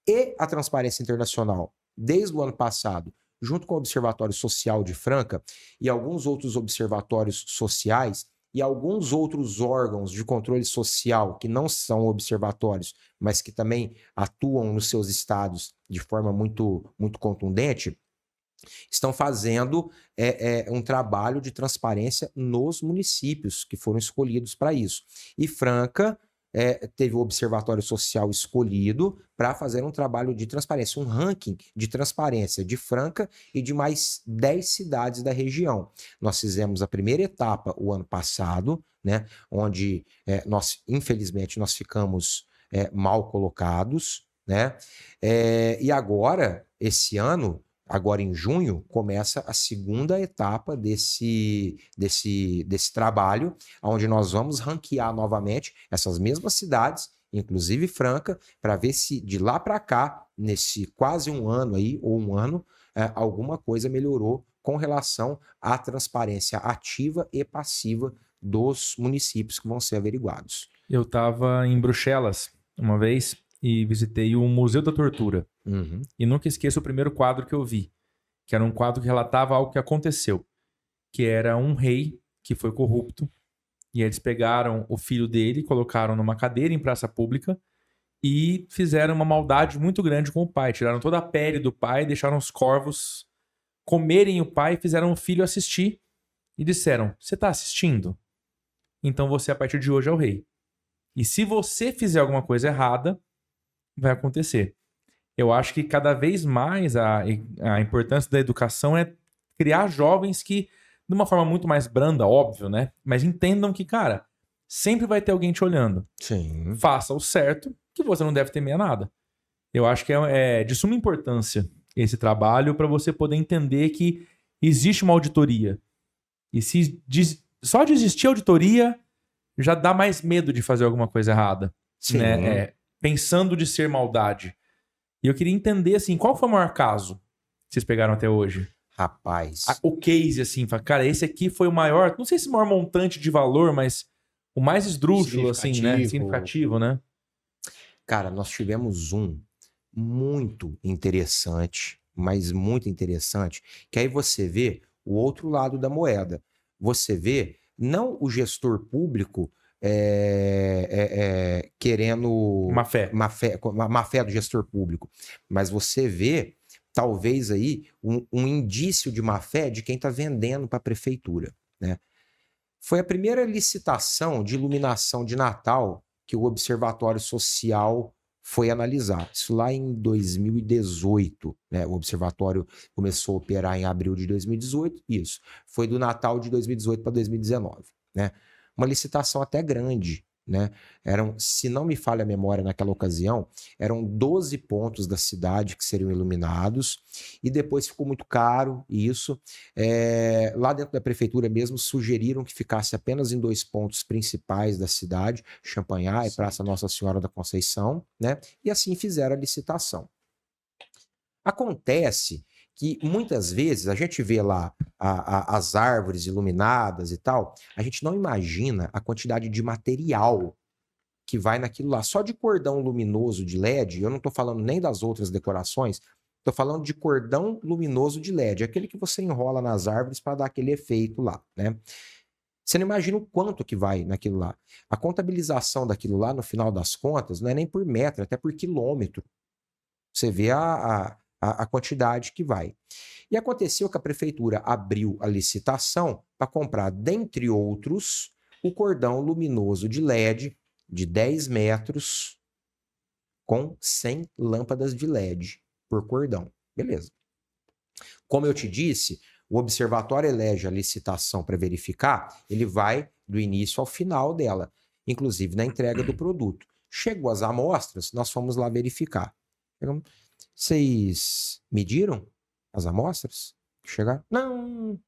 E a Transparência Internacional, desde o ano passado, junto com o Observatório Social de Franca e alguns outros observatórios sociais e alguns outros órgãos de controle social que não são observatórios, mas que também atuam nos seus estados de forma muito, muito contundente, estão fazendo um trabalho de transparência nos municípios que foram escolhidos para isso. E Franca teve o Observatório Social escolhido para fazer um trabalho de transparência, um ranking de transparência de Franca e de mais 10 cidades da região. Nós fizemos a primeira etapa o ano passado, né, onde infelizmente, nós ficamos mal colocados, né? E agora, esse ano, agora em junho, começa a segunda etapa desse trabalho, onde nós vamos ranquear novamente essas mesmas cidades, inclusive Franca, para ver se de lá para cá, nesse quase um ano aí, ou um ano, alguma coisa melhorou com relação à transparência ativa e passiva dos municípios que vão ser averiguados. Eu estava em Bruxelas uma vez e visitei o Museu da Tortura. Uhum. E nunca esqueço o primeiro quadro que eu vi, que era um quadro que relatava algo que aconteceu, que era um rei que foi corrupto, e eles pegaram o filho dele, colocaram numa cadeira em praça pública e fizeram uma maldade muito grande com o pai. Tiraram toda a pele do pai, deixaram os corvos comerem o pai e fizeram o filho assistir e disseram: "Você está assistindo? Então você, a partir de hoje, é o rei. E se você fizer alguma coisa errada, vai acontecer." Eu acho que cada vez mais a importância da educação é criar jovens que, de uma forma muito mais branda, óbvio, né? Mas entendam que, cara, sempre vai ter alguém te olhando. Sim. Faça o certo, que você não deve temer a nada. Eu acho que é de suma importância esse trabalho para você poder entender que existe uma auditoria. E só de existir auditoria já dá mais medo de fazer alguma coisa errada. Sim. Né? Pensando de ser maldade. E eu queria entender, assim, qual foi o maior caso que vocês pegaram até hoje? Rapaz. O case, assim, cara, esse aqui foi o maior, não sei se o maior montante de valor, mas o mais esdrúxulo, assim, né? Significativo, né? Cara, nós tivemos um muito interessante, mas muito interessante, que aí você vê o outro lado da moeda. Você vê, não o gestor público querendo... Má fé. Má fé do gestor público. Mas você vê, talvez aí, um indício de má fé de quem está vendendo para a prefeitura, né? Foi a primeira licitação de iluminação de Natal que o Observatório Social foi analisar. Isso lá em 2018, né? O Observatório começou a operar em abril de 2018, isso. Foi do Natal de 2018 para 2019, né? Uma licitação até grande, né? Eram, se não me falha a memória naquela ocasião, eram 12 pontos da cidade que seriam iluminados, e depois ficou muito caro isso. Lá dentro da prefeitura mesmo sugeriram que ficasse apenas em 2 pontos principais da cidade, Champanhar e Praça Nossa Senhora da Conceição, né? E assim fizeram a licitação. Acontece que muitas vezes a gente vê lá as árvores iluminadas e tal, a gente não imagina a quantidade de material que vai naquilo lá. Só de cordão luminoso de LED, eu não estou falando nem das outras decorações, estou falando de cordão luminoso de LED, aquele que você enrola nas árvores para dar aquele efeito lá, né? Você não imagina o quanto que vai naquilo lá. A contabilização daquilo lá, no final das contas, não é nem por metro, é até por quilômetro. Você vê a quantidade que vai. E aconteceu que a prefeitura abriu a licitação para comprar, dentre outros, o cordão luminoso de LED de 10 metros com 100 lâmpadas de LED por cordão. Beleza. Como eu te disse, o observatório elege a licitação para verificar, ele vai do início ao final dela, inclusive na entrega do produto. Chegou as amostras, nós fomos lá verificar. Vocês mediram as amostras? Chegaram? Não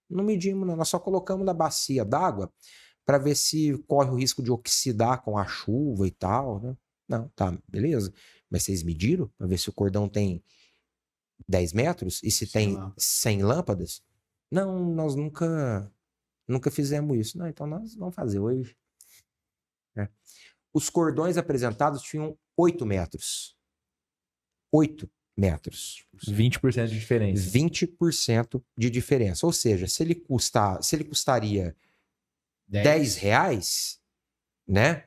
medimos, não. Nós só colocamos na bacia d'água para ver se corre o risco de oxidar com a chuva e tal, né? Não, tá, beleza. Mas vocês mediram para ver se o cordão tem 10 metros e se tem 100 lâmpadas? Não, nós nunca fizemos isso. Não, então nós vamos fazer hoje. Os cordões apresentados tinham 8 metros. 8 metros. 20% de diferença. 20% de diferença. Ou seja, se ele custaria 10 reais, né?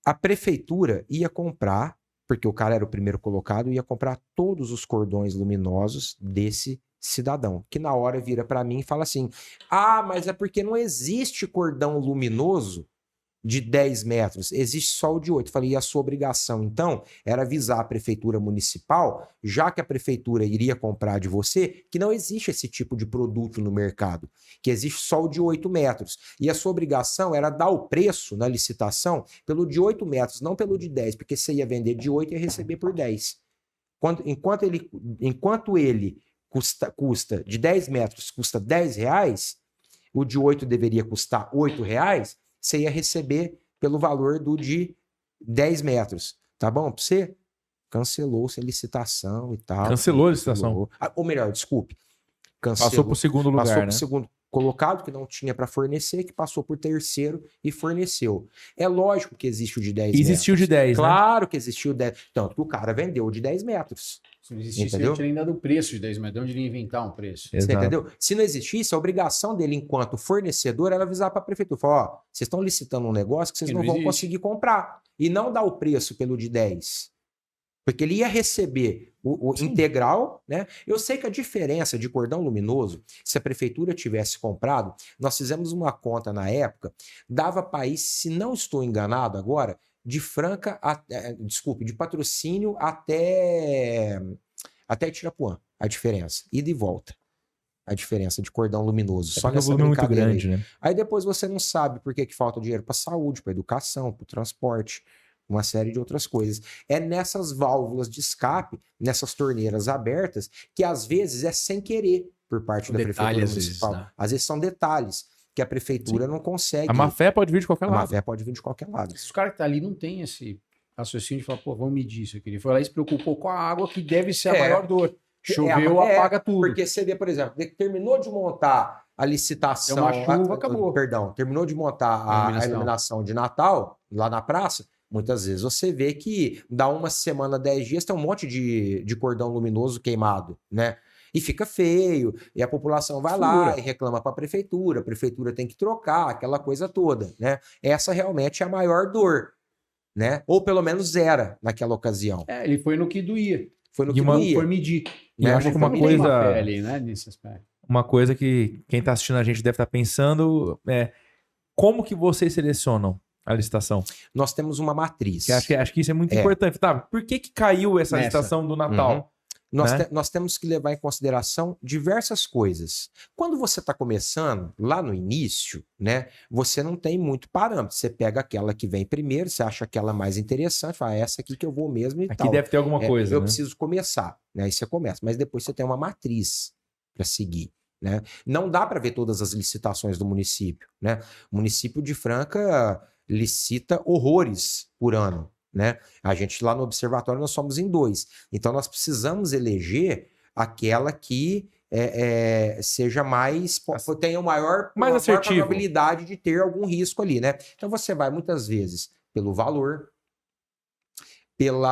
A prefeitura ia comprar, porque o cara era o primeiro colocado, ia comprar todos os cordões luminosos desse cidadão, que na hora vira para mim e fala assim: ah, mas é porque não existe cordão luminoso de 10 metros, existe só o de 8. Eu falei, e a sua obrigação, então, era avisar a prefeitura municipal, já que a prefeitura iria comprar de você, que não existe esse tipo de produto no mercado, que existe só o de 8 metros. E a sua obrigação era dar o preço na licitação pelo de 8 metros, não pelo de 10, porque você ia vender de 8 e ia receber por 10. Enquanto ele custa de 10 metros, custa R$10, o de 8 deveria custar R$8, você ia receber pelo valor do de 10 metros. Tá bom pra você? Cancelou-se a licitação e tal. Cancelou a licitação? Ou melhor, desculpe. Cancelou, Passou pro segundo lugar, passou né? pro segundo colocado, que não tinha para fornecer, que passou por terceiro e forneceu. É lógico que existe o de 10 Existiu metros. de 10, né? Claro que existiu o 10. Tanto que o cara vendeu o de 10 metros. Se não existisse, Entendeu? ele tinha nem dado o preço de 10 metros. De onde ele ia inventar um preço? Você Exato. entendeu? Se não existisse, a obrigação dele, enquanto fornecedor, era avisar para a prefeitura. Falar, ó, vocês estão licitando um negócio que vocês Que não não vão existe. conseguir comprar. E não dar o preço pelo de 10. Porque ele ia receber o integral, né? Eu sei que a diferença de cordão luminoso, se a prefeitura tivesse comprado, nós fizemos uma conta na época, dava para ir, se não estou enganado agora, de Franca, de Patrocínio até Itirapuã, a diferença. Ida e volta. A diferença de cordão luminoso. Só Porque o nessa volume é muito brincadeira grande, aí. né? Aí depois você não sabe por que falta dinheiro para saúde, para educação, para transporte, uma série de outras coisas. É nessas válvulas de escape, nessas torneiras abertas, que às vezes é sem querer por parte da Detalhe, prefeitura às vezes, municipal. né? Às vezes são detalhes que a prefeitura não consegue. A má fé pode vir de qualquer A má lado. fé pode vir de qualquer lado. Os caras que tá ali não tem esse raciocínio de falar, pô, vamos medir isso aqui. Ele foi lá e se preocupou com a água, que deve ser a maior dor. Choveu, apaga tudo. Porque você vê, por exemplo, terminou de montar a licitação. Deu uma chuva, acabou. Perdão, terminou de montar a iluminação de Natal lá na praça. Muitas vezes você vê que dá uma semana, 10 dias, tem um monte de cordão luminoso queimado, né? E fica feio, e a população vai lá e reclama para a prefeitura tem que trocar, aquela coisa toda, né? Essa realmente é a maior dor, né? Ou pelo menos era naquela ocasião. É, ele foi no que doía. Foi no E que uma- doía. Foi medir. E eu acho que uma Não tem coisa- fé ali, né, nesse aspecto. Uma coisa que quem tá assistindo a gente deve estar pensando é como que vocês selecionam a licitação? Nós temos uma matriz. Que acho que isso é muito importante. Tá, por que caiu essa Nessa. licitação do Natal? né? Nós temos que levar em consideração diversas coisas. Quando você está começando, lá no início, né, você não tem muito parâmetro. Você pega aquela que vem primeiro, você acha aquela mais interessante, fala, essa aqui que eu vou mesmo e Aqui tal. deve ter alguma coisa, Eu né? preciso começar, né? Aí você começa. Mas depois você tem uma matriz para seguir. Né? Não dá para ver todas as licitações do município. Né? O município de Franca licita horrores por ano. Né? A gente lá no observatório nós somos em 2. Então nós precisamos eleger aquela que seja mais, tenha Mais maior assertivo. probabilidade de ter algum risco ali. Né? Então você vai muitas vezes pelo valor, pelo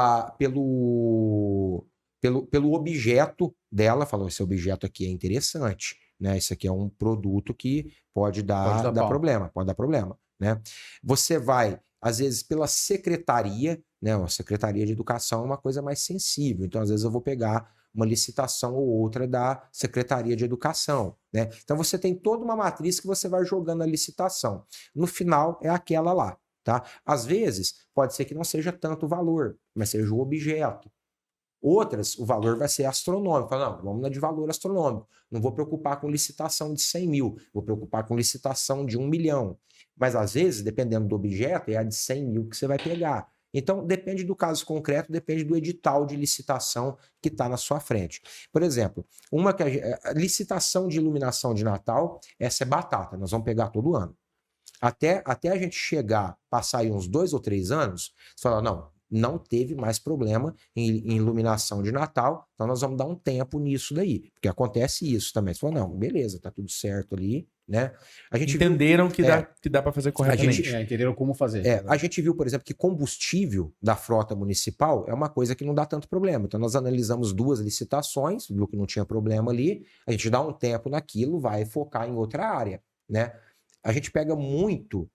objeto dela, falou, esse objeto aqui é interessante, né? Esse aqui é um produto que pode dar problema, né? Você vai, às vezes, pela secretaria, né? A Secretaria de Educação é uma coisa mais sensível, então, às vezes, eu vou pegar uma licitação ou outra da Secretaria de Educação, né? Então, você tem toda uma matriz que você vai jogando a licitação. No final, é aquela lá, tá? Às vezes, pode ser que não seja tanto o valor, mas seja o objeto. Outras, o valor vai ser astronômico. Fala, não, vamos na de valor astronômico. Não vou preocupar com licitação de 100 mil, vou preocupar com licitação de 1 milhão. Mas, às vezes, dependendo do objeto, é a de 100 mil que você vai pegar. Então, depende do caso concreto, depende do edital de licitação que está na sua frente. Por exemplo, a licitação de iluminação de Natal, essa é batata, nós vamos pegar todo ano. Até a gente chegar, passar aí uns 2 ou 3 anos, você fala, não teve mais problema em iluminação de Natal, então nós vamos dar um tempo nisso daí, porque acontece isso também. Você fala, não, beleza, tá tudo certo ali, né? A gente entenderam que dá para fazer corretamente. Entenderam como fazer. A gente viu, por exemplo, que combustível da frota municipal é uma coisa que não dá tanto problema. Então nós analisamos 2 licitações, viu que não tinha problema ali, a gente dá um tempo naquilo, vai focar em outra área, né? A gente pega muito,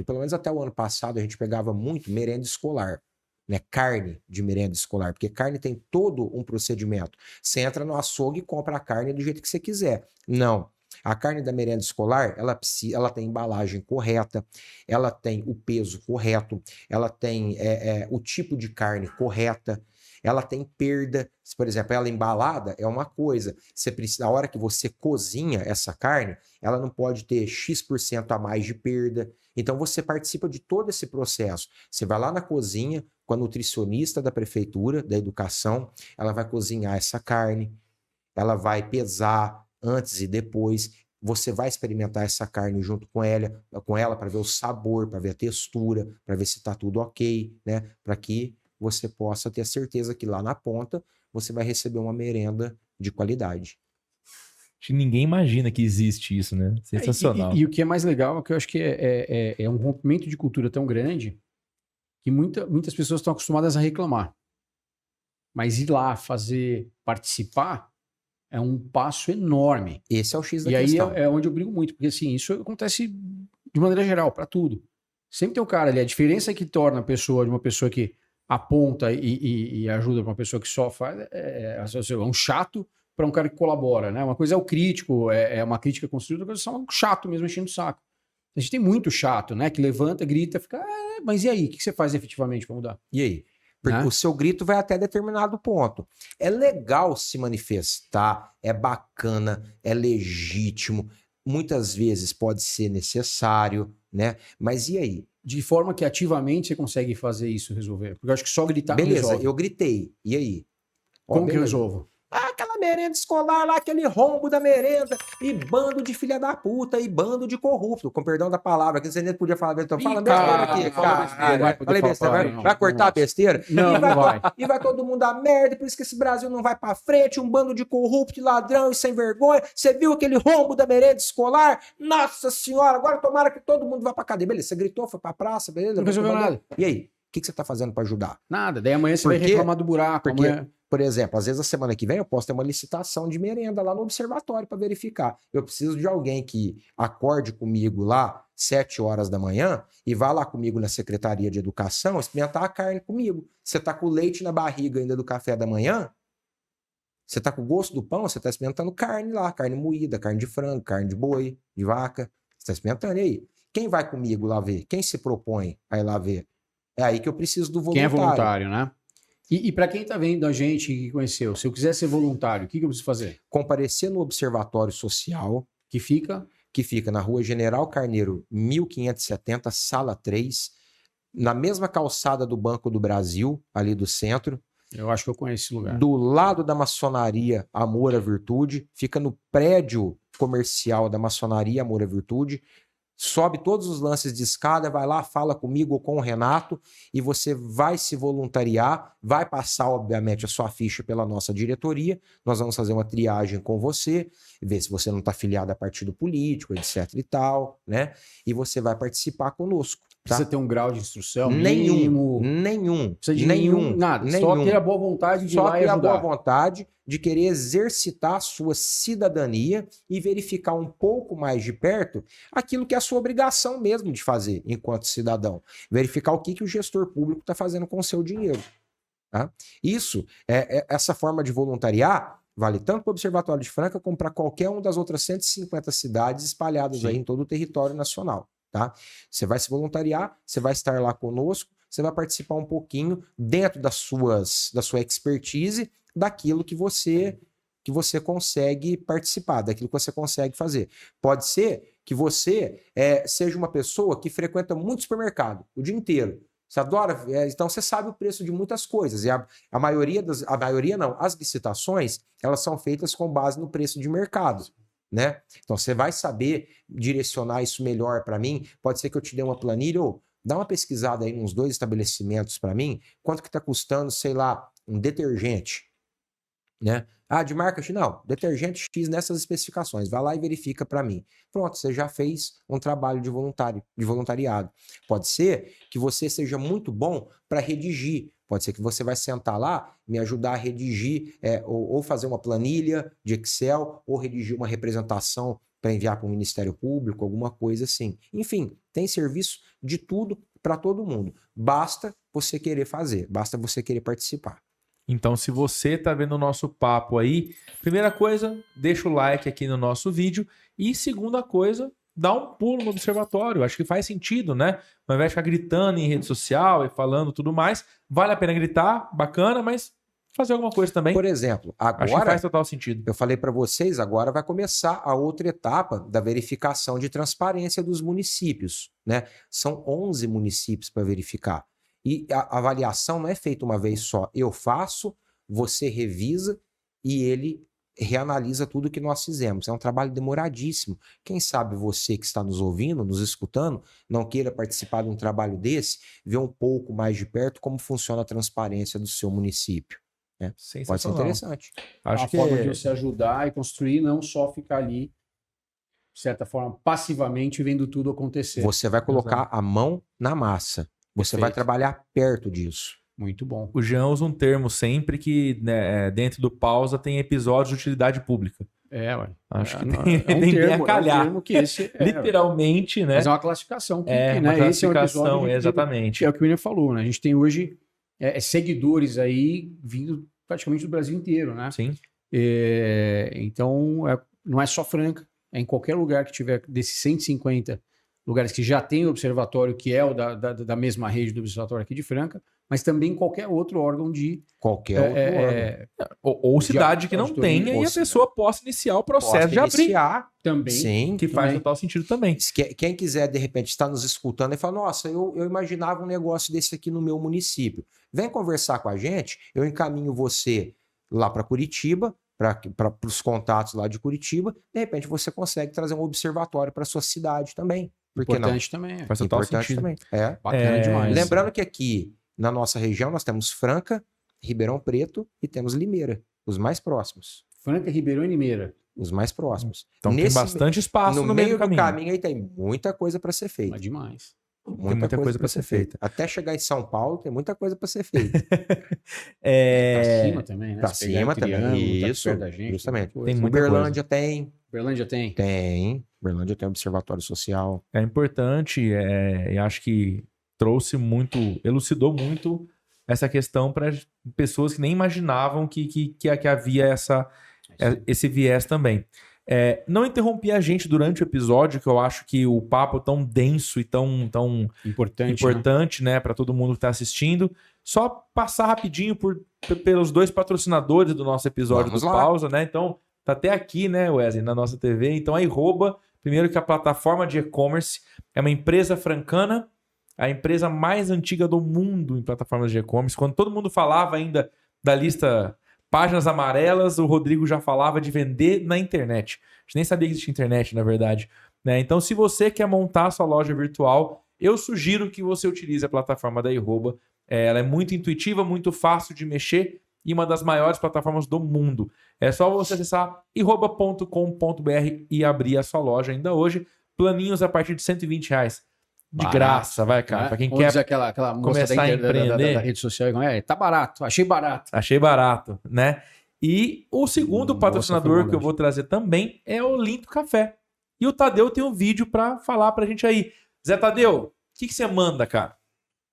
pelo menos até o ano passado, a gente pegava muito merenda escolar. Né, carne de merenda escolar, porque carne tem todo um procedimento. Você entra no açougue e compra a carne do jeito que você quiser. Não. A carne da merenda escolar, ela tem embalagem correta, ela tem o peso correto, ela tem o tipo de carne correta, ela tem perda. Por exemplo, ela embalada é uma coisa. Você precisa, a hora que você cozinha essa carne, ela não pode ter X% a mais de perda. Então você participa de todo esse processo. Você vai lá na cozinha com a nutricionista da prefeitura, da educação, ela vai cozinhar essa carne, ela vai pesar antes e depois. Você vai experimentar essa carne junto com ela para ver o sabor, para ver a textura, para ver se está tudo ok, né? Para que você possa ter certeza que lá na ponta você vai receber uma merenda de qualidade. Acho que ninguém imagina que existe isso, né? Sensacional. E o que é mais legal é que eu acho que é um rompimento de cultura tão grande que muitas pessoas estão acostumadas a reclamar. Mas ir lá participar, é um passo enorme. Esse é o X da e questão. aí é onde eu brigo muito, porque assim, isso acontece de maneira geral, para tudo. Sempre tem um cara ali, a diferença que torna a pessoa de uma pessoa que aponta e ajuda para uma pessoa que só faz é um chato para um cara que colabora, né? Uma coisa é o crítico, é uma crítica construída, outra coisa é um chato mesmo enchendo o saco. A gente tem muito chato, né? Que levanta, grita, fica, mas e aí? O que você faz efetivamente para mudar? E aí? Porque o seu grito vai até determinado ponto. É legal se manifestar, é bacana, é legítimo, muitas vezes pode ser necessário, né? Mas e aí? De forma que ativamente você consegue fazer isso resolver. Porque eu acho que só gritar não Beleza, resolve. eu gritei. E aí? Como que eu resolvo? Aquela merenda escolar lá, aquele rombo da merenda, e bando de filha da puta, e bando de corrupto, com perdão da palavra, que você nem podia falar, tô falando besteira aqui, cara. Falei besteira, vai cortar a besteira? Não, não vai. E vai todo mundo dar merda, por isso que esse Brasil não vai pra frente, um bando de corrupto, ladrão e sem vergonha. Você viu aquele rombo da merenda escolar? Nossa senhora, agora tomara que todo mundo vá pra cadeia. Beleza, você gritou, foi pra praça, beleza? Não resolveu nada. E aí? O que você tá fazendo pra ajudar? Nada, daí amanhã você vai reclamar do buraco. Porque, por exemplo, às vezes a semana que vem eu posso ter uma licitação de merenda lá no observatório para verificar. Eu preciso de alguém que acorde comigo lá 7 horas da manhã e vá lá comigo na Secretaria de Educação experimentar a carne comigo. Você tá com leite na barriga ainda do café da manhã? Você tá com o gosto do pão? Você tá experimentando carne lá, carne moída, carne de frango, carne de boi, de vaca. Você tá experimentando. E aí? Quem vai comigo lá ver? Quem se propõe a ir lá ver? É aí que eu preciso do voluntário. Quem é voluntário, né? E para quem está vendo a gente que conheceu, se eu quiser ser voluntário, o que eu preciso fazer? Comparecer no Observatório Social, que fica na Rua General Carneiro, 1570, Sala 3, na mesma calçada do Banco do Brasil, ali do centro. Eu acho que eu conheço esse lugar. Do lado da maçonaria Amor à Virtude, fica no prédio comercial da maçonaria Amor à Virtude. Sobe todos os lances de escada, vai lá, fala comigo ou com o Renato e você vai se voluntariar, vai passar, obviamente, a sua ficha pela nossa diretoria, nós vamos fazer uma triagem com você, ver se você não está afiliado a partido político, etc e tal, né? E você vai participar conosco. Tá? Precisa ter um grau de instrução? Nenhum. Precisa de nenhum, nada. Nenhum. Só ter a boa vontade de ir lá e ajudar. Só ter a boa vontade de querer exercitar a sua cidadania e verificar um pouco mais de perto aquilo que é a sua obrigação mesmo de fazer enquanto cidadão. Verificar o que o gestor público está fazendo com o seu dinheiro. Tá? Isso, essa forma de voluntariar, vale tanto para o Observatório de Franca como para qualquer uma das outras 150 cidades espalhadas aí em todo o território nacional. Tá? Você vai se voluntariar, você vai estar lá conosco, você vai participar um pouquinho dentro da sua expertise, daquilo que você consegue participar, daquilo que você consegue fazer. Pode ser que você seja uma pessoa que frequenta muito supermercado o dia inteiro. Você adora, então você sabe o preço de muitas coisas. E as licitações, elas são feitas com base no preço de mercado. Né? Então você vai saber direcionar isso melhor para mim. Pode ser que eu te dê uma planilha ou dá uma pesquisada aí nos 2 estabelecimentos para mim, quanto que está custando, sei lá, um detergente, né? De marca X, não, detergente X nessas especificações, vai lá e verifica para mim. Pronto, você já fez um trabalho de voluntariado. Pode ser que você seja muito bom para redigir. Pode ser que você vai sentar lá, me ajudar a redigir, ou fazer uma planilha de Excel, ou redigir uma representação para enviar para o Ministério Público, alguma coisa assim. Enfim, tem serviço de tudo para todo mundo. Basta você querer fazer, basta você querer participar. Então, se você tá vendo o nosso papo aí, primeira coisa, deixa o like aqui no nosso vídeo. E segunda coisa, dá um pulo no observatório. Acho que faz sentido, né? Ao invés de ficar gritando em rede social e falando tudo mais, vale a pena gritar, bacana, mas fazer alguma coisa também. Por exemplo, Acho que agora, faz total sentido. eu falei para vocês, agora vai começar a outra etapa da verificação de transparência dos municípios, né? São 11 municípios para verificar. E a avaliação não é feita uma vez só. Eu faço, você revisa e ele reanalisa tudo que nós fizemos. É um trabalho demoradíssimo. Quem sabe você que está nos ouvindo, nos escutando, não queira participar de um trabalho desse, ver um pouco mais de perto como funciona a transparência do seu município. Pode ser Sensacional. interessante. Acho a que forma de você ajudar e construir, não só ficar ali, de certa forma, passivamente vendo tudo acontecer. Você vai colocar a mão na massa. Você vai Perfeito. trabalhar perto disso. Muito bom. o Jean usa um termo sempre que, né, dentro do pausa tem episódios de utilidade pública. Ué. Acho que não, tem, tem bem a calhar. É um termo que esse Literalmente, né? Mas é uma classificação. Que, É, que, uma né, esse é um classificação, episódio exatamente. que é o que o William falou, né? A gente tem hoje seguidores aí vindo praticamente do Brasil inteiro, né? Sim. Então, não é só Franca, é em qualquer lugar que tiver desses 150 lugares que já tem o observatório, que é o da mesma rede do observatório aqui de Franca, mas também qualquer outro órgão de... Qualquer outro órgão. Ou cidade que não auditoria, tenha ou e a cidade. pessoa possa iniciar o processo Posso de abrir. iniciar. Também. Sim. Que faz também. total sentido também. Quem quiser, de repente, estar nos escutando e falar, nossa, eu imaginava um negócio desse aqui no meu município. Vem conversar com a gente, eu encaminho você lá para Curitiba, para os contatos lá de Curitiba. De repente, você consegue trazer um observatório para sua cidade também. Por que não? Importante também. Faz total Importante sentido. também. Bacana demais. Lembrando que aqui na nossa região nós temos Franca, Ribeirão Preto e temos Limeira, os mais próximos. Franca, Ribeirão e Limeira. Os mais próximos. Então tem bastante espaço no meio do caminho aí tem muita coisa para ser feita. Mas demais. Muita coisa para ser feita. Até chegar em São Paulo tem muita coisa para ser feita. Pra cima também, né? Pra Se pegar cima triângulo, também. tá Isso, perto da gente, justamente. coisa. Tem muita Uberlândia tem. Uberlândia tem. Tem. Uberlândia tem observatório social. É importante, e acho que trouxe muito, elucidou muito essa questão para pessoas que nem imaginavam que havia esse viés também. Não interrompi a gente durante o episódio, que eu acho que o papo tão denso e tão importante, né, para todo mundo que está assistindo. Só passar rapidinho pelos dois patrocinadores do nosso episódio Vamos do lá. Pausa, né? Então, tá até aqui, né, Wesley, na nossa TV. Então, a Iroba, primeiro que a plataforma de e-commerce é uma empresa francana, a empresa mais antiga do mundo em plataformas de e-commerce. Quando todo mundo falava ainda da lista Páginas Amarelas, o Rodrigo já falava de vender na internet. A gente nem sabia que existia internet, na verdade. Né? Então, se você quer montar a sua loja virtual, eu sugiro que você utilize a plataforma da Iroba. Ela é muito intuitiva, muito fácil de mexer e uma das maiores plataformas do mundo. É só você acessar iroba.com.br e abrir a sua loja ainda hoje. Planinhos a partir de R$120. De Barato, graça, vai, cara. Né? Pra quem Como diz quer aquela moça começar a empreender. da rede social, tá barato, achei barato. Achei barato, né? E o segundo patrocinador foi que eu vou trazer também é o Olinto Café. E o Tadeu tem um vídeo para falar pra gente aí. Zé Tadeu, o que você manda, cara?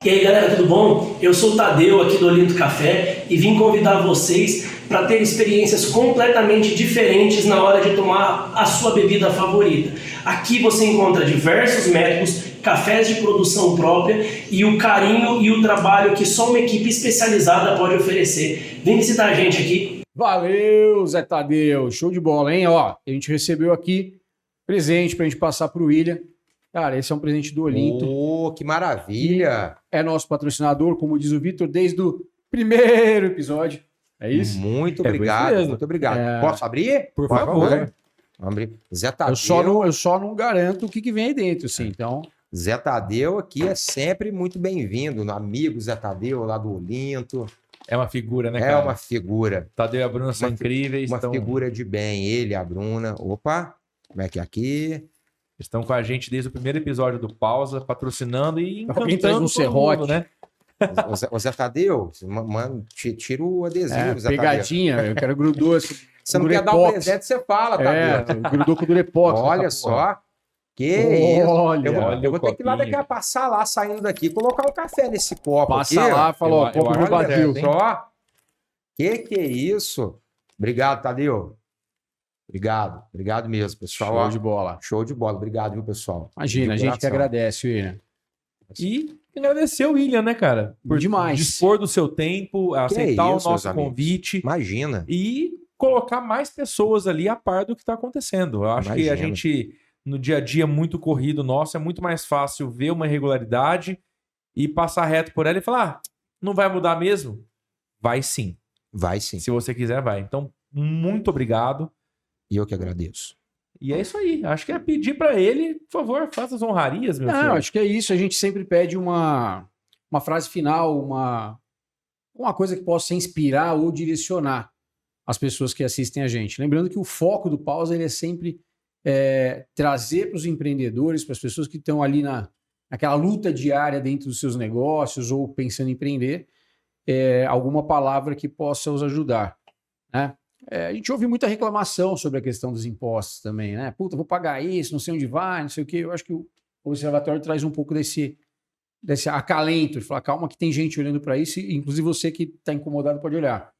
E aí galera, tudo bom? Eu sou o Tadeu aqui do Olinto Café e vim convidar vocês para ter experiências completamente diferentes na hora de tomar a sua bebida favorita. Aqui você encontra diversos métodos, cafés de produção própria e o carinho e o trabalho que só uma equipe especializada pode oferecer. Vem visitar a gente aqui. Valeu, Zé Tadeu, show de bola, hein? Ó, a gente recebeu aqui presente pra gente passar pro William. Cara, esse é um presente do Olinto. Oh, que maravilha! É nosso patrocinador, como diz o Vitor, desde o primeiro episódio. É isso? Muito É obrigado, beleza. muito obrigado. Posso abrir? Por Pode, favor. né? Vamos abrir. Zé Tadeu, Eu só não garanto o que vem aí dentro, assim. Então, Zé Tadeu aqui é sempre muito bem-vindo. Amigo Zé Tadeu lá do Olinto. É uma figura, né, É cara? uma figura. Tadeu e a Bruna são Uma incríveis. Uma figura de bem. Ele, a Bruna. Opa, como é que é aqui? Estão com a gente desde o primeiro episódio do Pausa, patrocinando e Alguém traz encantando um todo serrote. mundo, né? O Zé Tadeu, mano, tira o adesivo, Zé Tadeu. pegadinha, eu quero grudou. Você não quer dar um presente, você fala, Tadeu. Grudou com o Durepox. Olha só. Que isso. Olha, Eu vou ter que ir lá copinho. daqui a passar lá, saindo daqui, colocar um café nesse copo passa aqui. lá, falou, eu copo acho não que bateu. é, Só. Que é isso? Obrigado, Tadeu. Obrigado mesmo, pessoal. Show de bola. Show de bola. Obrigado, viu, pessoal? Imagina, a De gente que coração. agradece, William. E agradecer o William, né, cara? Por Demais. dispor do seu tempo, aceitar isso, o meus nosso amigos. convite Imagina. e colocar mais pessoas ali a par do que está acontecendo. Eu acho que a Imagina. gente, no dia a dia muito corrido nosso, é muito mais fácil ver uma irregularidade e passar reto por ela e falar, não vai mudar mesmo? Vai sim. Vai sim. Se você quiser, vai. Então, muito obrigado. E eu que agradeço. E é isso aí. Acho que é pedir para ele, por favor, faça as honrarias, meu Não, senhor. acho que é isso. A gente sempre pede uma frase final, uma coisa que possa inspirar ou direcionar as pessoas que assistem a gente. Lembrando que o foco do Pausa ele é sempre trazer para os empreendedores, para as pessoas que estão ali naquela luta diária dentro dos seus negócios ou pensando em empreender, alguma palavra que possa os ajudar, né? A gente ouve muita reclamação sobre a questão dos impostos também, né? Puta, vou pagar isso, não sei onde vai, não sei o quê. Eu acho que o Observatório traz um pouco desse acalento, de falar, calma que tem gente olhando para isso, e inclusive você que está incomodado pode olhar.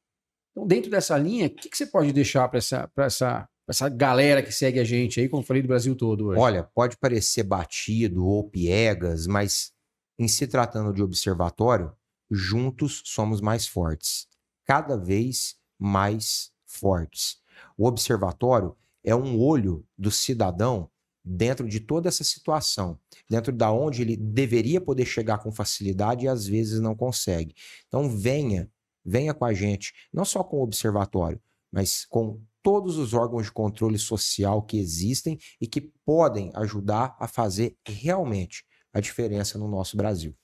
Então, dentro dessa linha, o que você pode deixar para essa galera que segue a gente aí, como eu falei, do Brasil todo hoje? Olha, pode parecer batido ou piegas, mas em se tratando de observatório, juntos somos mais fortes. Cada vez mais fortes. O observatório é um olho do cidadão dentro de toda essa situação, dentro da onde ele deveria poder chegar com facilidade e às vezes não consegue. Então venha com a gente, não só com o observatório, mas com todos os órgãos de controle social que existem e que podem ajudar a fazer realmente a diferença no nosso Brasil.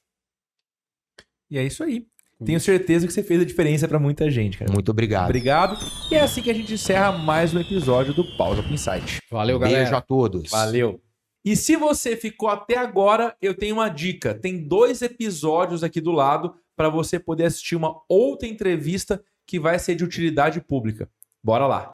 E é isso aí. Tenho certeza que você fez a diferença para muita gente, cara. Muito obrigado. Obrigado. E é assim que a gente encerra mais um episódio do Pausa pro Insight. Valeu, galera. Beijo a todos. Valeu. E se você ficou até agora, eu tenho uma dica. Tem 2 episódios aqui do lado para você poder assistir uma outra entrevista que vai ser de utilidade pública. Bora lá.